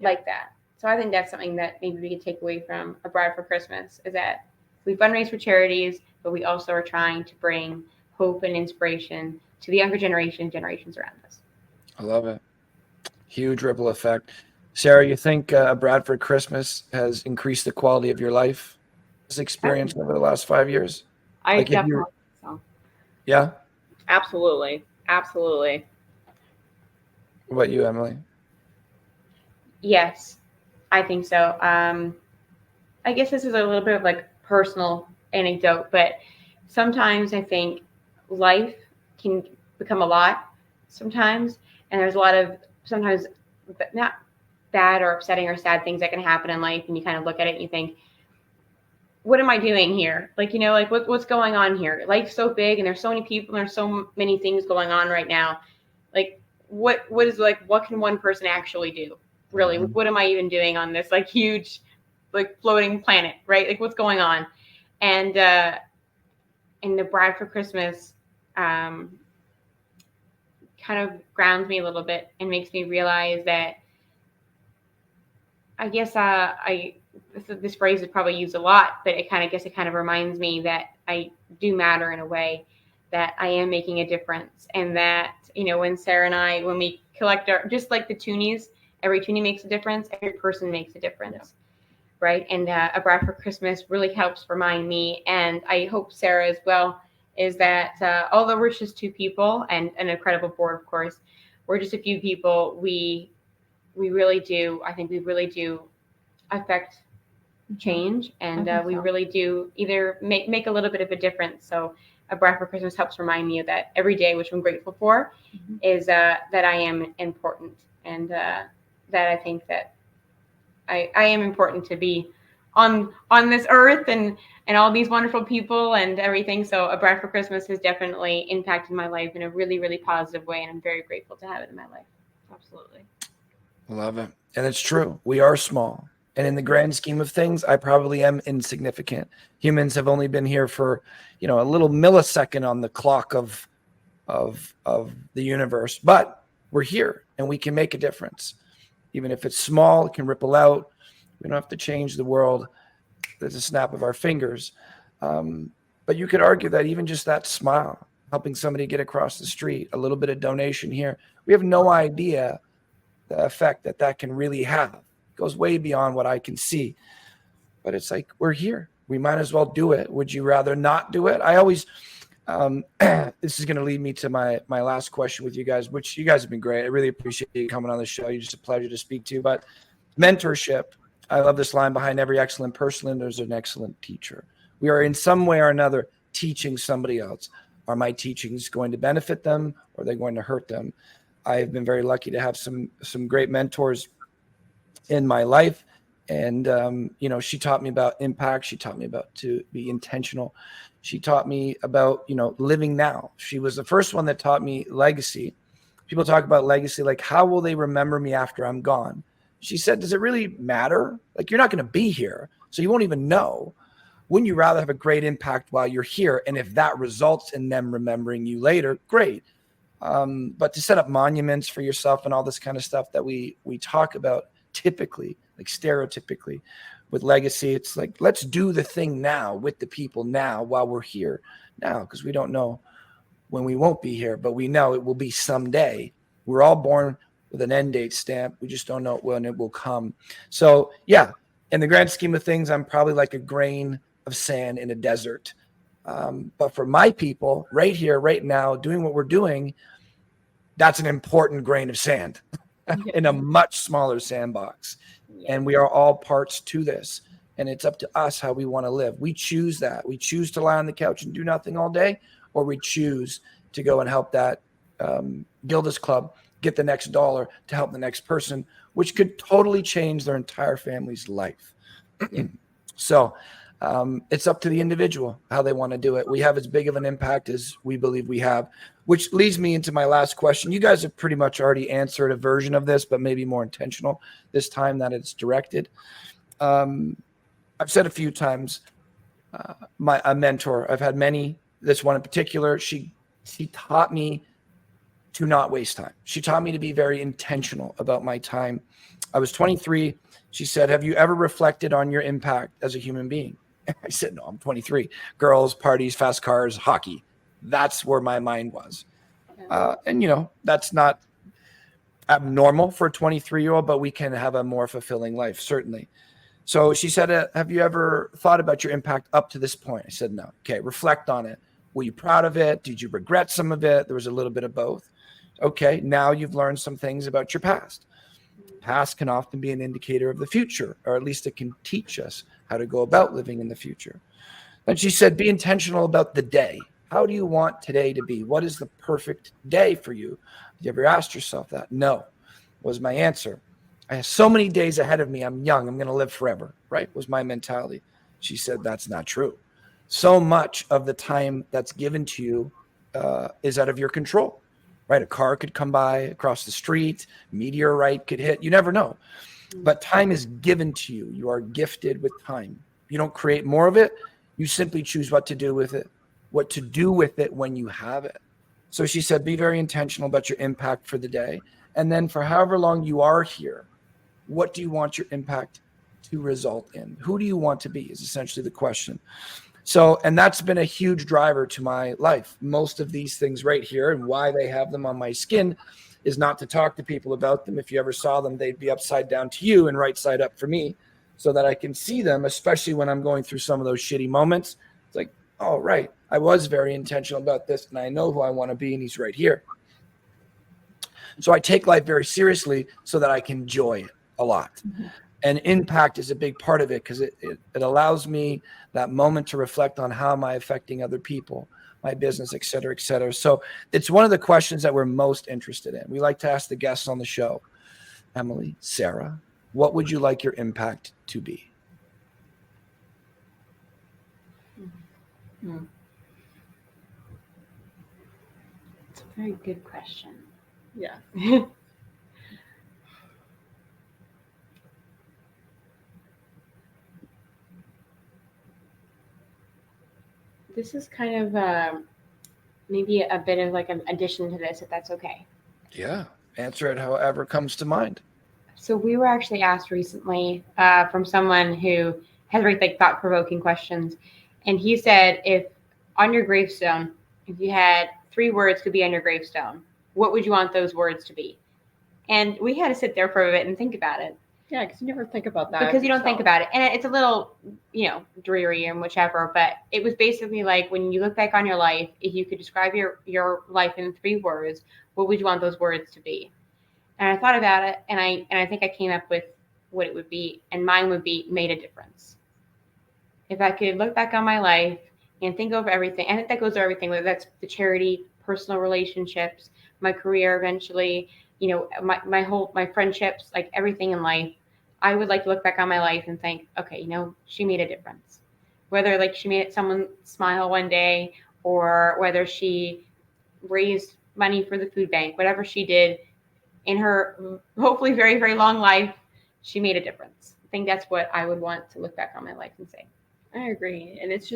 like that. So I think that's something that maybe we could take away from A Bradford Christmas, is that we fundraise for charities, but we also are trying to bring hope and inspiration to the younger generations around us. I love it. Huge ripple effect. Sarah, you think A Bradford Christmas has increased the quality of your life, this experience over the last 5 years? I definitely think so. Yeah? Absolutely. What about you, Emily? Yes, I think so. I guess this is a little bit of like personal anecdote, but sometimes I think life can become a lot sometimes, and there's a lot of sometimes not bad or upsetting or sad things that can happen in life, and you kind of look at it and you think, what am I doing here? Like, like what's going on here? Life's so big and there's so many people and there's so many things going on right now. Like what can one person actually do? Really, what am I even doing on this like huge, like floating planet, right? Like what's going on? And the Bradford Christmas kind of grounds me a little bit and makes me realize that I guess this phrase is probably used a lot, but it kind of reminds me that I do matter in a way, that I am making a difference, and that, when Sarah and I, when we collect just like the toonies, every toonie makes a difference, every person makes a difference, right? And A Bradford Christmas really helps remind me, and I hope Sarah as well, is that although we're just two people and an incredible board, of course, we're just a few people, we really do affect change, and we really do either make a little bit of a difference. So A Bradford Christmas helps remind me of that every day, which I'm grateful for, is that I am important, and that I think that I am important to be on this earth and all these wonderful people and everything. So A Bradford Christmas has definitely impacted my life in a really, really positive way, and I'm very grateful to have it in my life. Absolutely. Love it. And it's true. We are small. And in the grand scheme of things, I probably am insignificant. Humans have only been here for, a little millisecond on the clock of the universe, but we're here and we can make a difference. Even if it's small, it can ripple out. We don't have to change the world at the snap of our fingers. But you could argue that even just that smile, helping somebody get across the street, a little bit of donation here, we have no idea the effect that can really have. It goes way beyond what I can see. But it's like, we're here. We might as well do it. Would you rather not do it? I always, this is going to lead me to my last question with you guys, which you guys have been great. I really appreciate you coming on the show. You're just a pleasure to speak to. But mentorship, I love this line, behind every excellent person, there's an excellent teacher. We are in some way or another teaching somebody else. Are my teachings going to benefit them, or are they going to hurt them? I've been very lucky to have some great mentors in my life. And, she taught me about impact. She taught me about to be intentional. She taught me about, living now. She was the first one that taught me legacy. People talk about legacy, like, how will they remember me after I'm gone? She said, does it really matter? Like, you're not going to be here, so you won't even know. Wouldn't you rather have a great impact while you're here? And if that results in them remembering you later, great. But to set up monuments for yourself and all this kind of stuff that we talk about typically, like stereotypically with legacy, it's like, let's do the thing now with the people now while we're here now, because we don't know when we won't be here, but we know it will be someday. We're all born with an end date stamp. We just don't know when it will come. So yeah, in the grand scheme of things, I'm probably like a grain of sand in a desert. But for my people right here, right now, doing what we're doing, that's an important grain of sand in a much smaller sandbox. And we are all parts to this. And it's up to us how we want to live. We choose that. We choose to lie on the couch and do nothing all day, or we choose to go and help that Gilda's Club get the next dollar to help the next person, which could totally change their entire family's life. So it's up to the individual how they want to do it. We have as big of an impact as we believe we have, which leads me into my last question. You guys have pretty much already answered a version of this, but maybe more intentional this time that it's directed. I've said a few times, a mentor, I've had many, this one in particular, she taught me to not waste time. She taught me to be very intentional about my time. I was 23. She said, have you ever reflected on your impact as a human being? I said, no, I'm 23. Girls, parties, fast cars, hockey. That's where my mind was. And, that's not abnormal for a 23-year-old, but we can have a more fulfilling life, certainly. So she said, have you ever thought about your impact up to this point? I said, no. Okay, reflect on it. Were you proud of it? Did you regret some of it? There was a little bit of both. Okay, now you've learned some things about your past. Past can often be an indicator of the future, or at least it can teach us how to go about living in the future. And she said, be intentional about the day. How do you want today to be? What is the perfect day for you? Have you ever asked yourself that? No, was my answer. I have so many days ahead of me. I'm young. I'm going to live forever, right? Was my mentality. She said, that's not true. So much of the time that's given to you is out of your control, right? A car could come by across the street, meteorite could hit. You never know. But time is given to you. You are gifted with time. You don't create more of it. You simply choose what to do with it when you have it. So she said, be very intentional about your impact for the day. And then for however long you are here, what do you want your impact to result in? Who do you want to be is essentially the question. So, and that's been a huge driver to my life. Most of these things right here and why they have them on my skin is not to talk to people about them. If you ever saw them, they'd be upside down to you and right side up for me so that I can see them, especially when I'm going through some of those shitty moments. It's like, oh, right. I was very intentional about this and I know who I want to be and he's right here. So I take life very seriously so that I can enjoy it a lot. Mm-hmm. And impact is a big part of it because it allows me that moment to reflect on how am I affecting other people, my business, et cetera, et cetera. So it's one of the questions that we're most interested in. We like to ask the guests on the show, Emily, Sarah, what would you like your impact to be? Mm-hmm. It's a very good question. Yeah. This is kind of maybe a bit of like an addition to this, if that's okay. Yeah. Answer it however comes to mind. So we were actually asked recently from someone who has very like thought-provoking questions. And he said, if on your gravestone, if you had 3 words could be on your gravestone, what would you want those words to be? And we had to sit there for a bit and think about it. Yeah, because you never think about that. Because you don't think about it. And it's a little, dreary and whichever. But it was basically like when you look back on your life, if you could describe your life in 3 words, what would you want those words to be? And I thought about it, and I think I came up with what it would be. And mine would be made a difference. If I could look back on my life and think over everything, I think that goes over everything, whether that's the charity, personal relationships, my career eventually, my friendships, like everything in life. I would like to look back on my life and think, okay, she made a difference. Whether like she made someone smile one day or whether she raised money for the food bank, whatever she did in her hopefully very, very long life, she made a difference. I think that's what I would want to look back on my life and say. I agree. And it's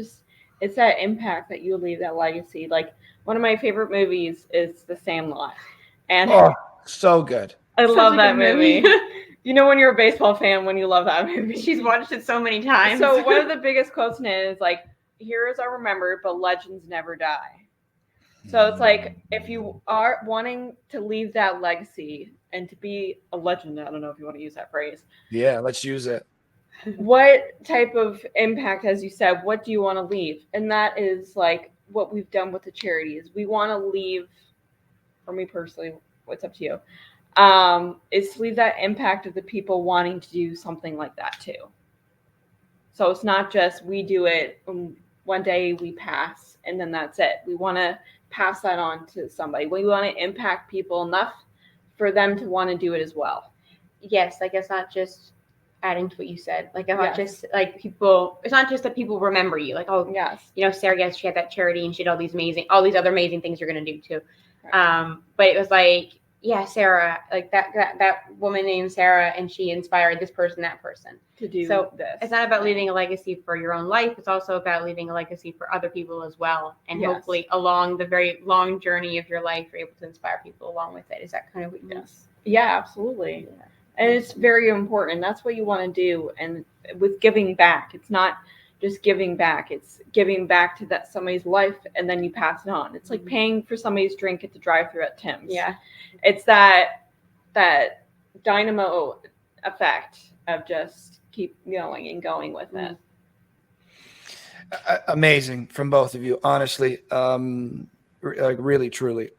that impact that you leave, that legacy. Like one of my favorite movies is The Sandlot. And so good. I love that movie. When you're a baseball fan, when you love that movie. She's watched it so many times. So one of the biggest quotes in it is like, heroes are remembered, but legends never die. So it's like, if you are wanting to leave that legacy and to be a legend, I don't know if you want to use that phrase. Yeah, let's use it. What type of impact, as you said, what do you want to leave? And that is like what we've done with the charities. We want to leave, for me personally, what's up to you, is to leave that impact of the people wanting to do something like that too. So it's not just we do it, one day we pass, and then that's it. We want to pass that on to somebody. We want to impact people enough for them to want to do it as well. Yes, like it's not just adding to what you said. Like it's not just like people. It's not just that people remember you. Like, oh yes, Sarah. Yes, she had that charity and she did all these other amazing things you're going to do too. Right. But it was like, yeah, Sarah, like that woman named Sarah, and she inspired this person, that person to do this. It's not about leaving a legacy for your own life. It's also about leaving a legacy for other people as well. And hopefully along the very long journey of your life, you're able to inspire people along with it. Is that kind of what you mean? Yeah, absolutely. Yeah. And it's very important. That's what you want to do. And with giving back, it's not just giving back. It's giving back to that somebody's life, and then you pass it on. It's like paying for somebody's drink at the drive-thru at Tim's. Yeah. It's that dynamo effect of just keep going and going with it. Amazing from both of you, honestly. like really, truly.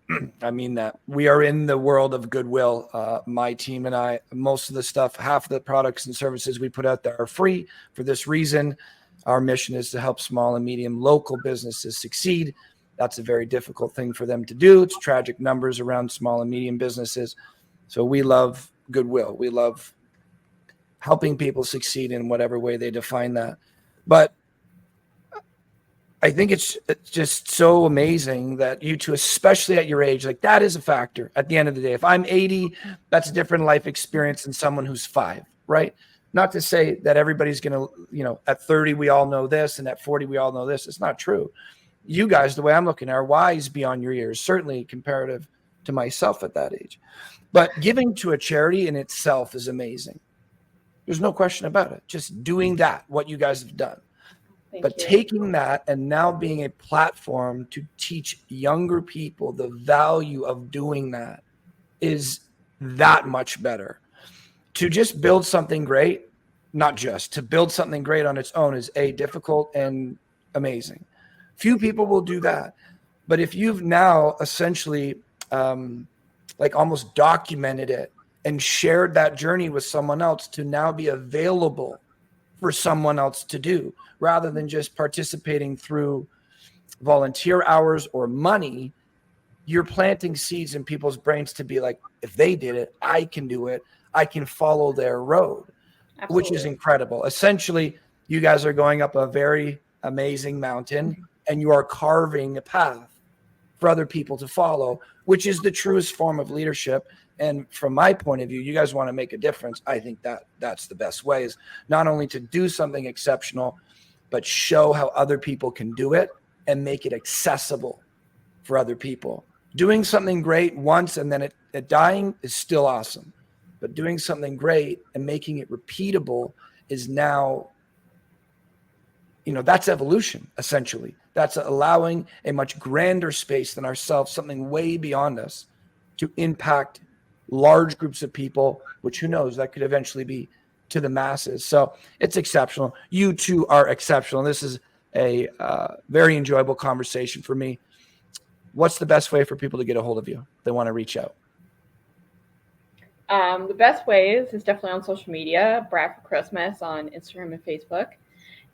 I mean that. We are in the world of goodwill. My team and I, most of the stuff, half of the products and services we put out there are free for this reason. Our mission is to help small and medium local businesses succeed. That's a very difficult thing for them to do. It's tragic numbers around small and medium businesses. So we love goodwill. We love helping people succeed in whatever way they define that. But I think it's just so amazing that you two, especially at your age, like that is a factor at the end of the day. If I'm 80, that's a different life experience than someone who's 5, right? Not to say that everybody's going to, at 30, we all know this, and at 40, we all know this. It's not true. You guys, the way I'm looking, are wise beyond your years, certainly comparative to myself at that age. But giving to a charity in itself is amazing. There's no question about it. Just doing that, what you guys have done. But taking that and now being a platform to teach younger people the value of doing that is that much better. To just build something great, not just, to build something great on its own is difficult and amazing. Few people will do that. But if you've now essentially almost documented it and shared that journey with someone else to now be available for someone else to do, rather than just participating through volunteer hours or money, you're planting seeds in people's brains to be like, if they did it, I can do it. I can follow their road. Absolutely. Which is incredible. Essentially, you guys are going up a very amazing mountain and you are carving a path for other people to follow, which is the truest form of leadership. And from my point of view, you guys want to make a difference. I think that's the best way, is not only to do something exceptional, but show how other people can do it and make it accessible for other people. Doing something great once and then it dying is still awesome. But doing something great and making it repeatable is now, that's evolution, essentially. That's allowing a much grander space than ourselves, something way beyond us, to impact large groups of people, which who knows, that could eventually be to the masses. So it's exceptional. You two are exceptional. This is a very enjoyable conversation for me. What's the best way for people to get a hold of you if they want to reach out? The best ways is definitely on social media, Bradford Christmas on Instagram and Facebook,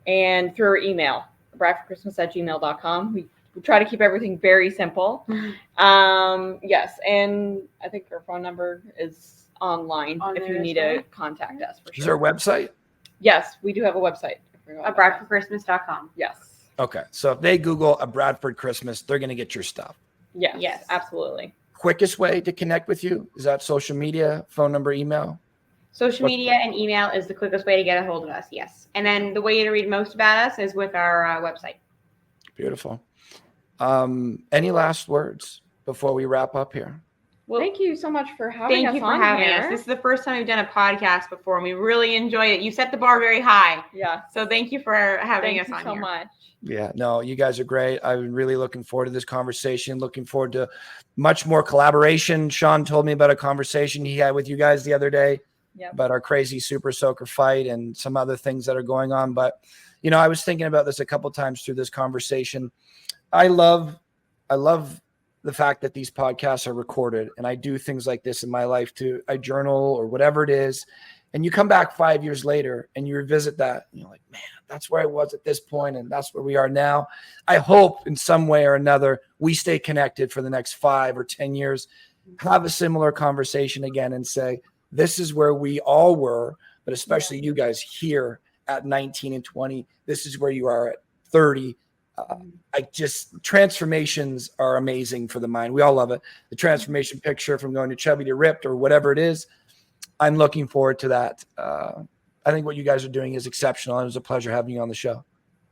and through our email, bradfordchristmas@gmail.com. We try to keep everything very simple. Yes, and I think our phone number is online if you need to contact us. For sure. Is there a website? Yes, we do have a website. bradfordchristmas.com. Yes. Okay, so if they Google A Bradford Christmas, they're going to get your stuff. Yes, absolutely. Quickest way to connect with you? Is that social media, phone number, email? Social media and email is the quickest way to get a hold of us, yes. And then the way to read most about us is with our website. Beautiful. Any last words before we wrap up here? Well, thank you so much for having us. Thank you for having us. This is the first time we've done a podcast before, and we really enjoyed it. You set the bar very high. Yeah. So thank you for having us on here. Thank you so much. Yeah, no, you guys are great. I'm really looking forward to this conversation, looking forward to much more collaboration. Sean told me about a conversation he had with you guys the other day about our crazy super soaker fight and some other things that are going on. But, I was thinking about this a couple of times through this conversation. I love the fact that these podcasts are recorded, and I do things like this in my life too. I journal or whatever it is. And you come back 5 years later and you revisit that and you're like, man, that's where I was at this point and that's where we are now. I hope in some way or another we stay connected for the next 5 or 10 years, have a similar conversation again and say, this is where we all were, but especially you guys here at 19 and 20. This is where you are at 30. Transformations are amazing for the mind. We all love it. The transformation picture from going to chubby to ripped or whatever it is. I'm looking forward to that. I think what you guys are doing is exceptional. It was a pleasure having you on the show.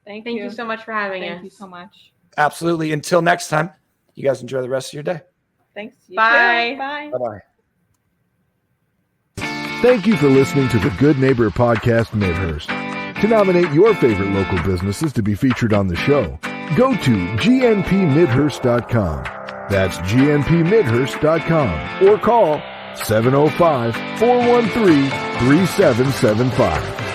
Thank you so much for having us. Thank you so much. Absolutely. Until next time, you guys enjoy the rest of your day. Thanks. Bye. Bye. Bye-bye. Thank you for listening to the Good Neighbor Podcast Midhurst. To nominate your favorite local businesses to be featured on the show, go to gnpmidhurst.com. That's gnpmidhurst.com or call 705-413-3775.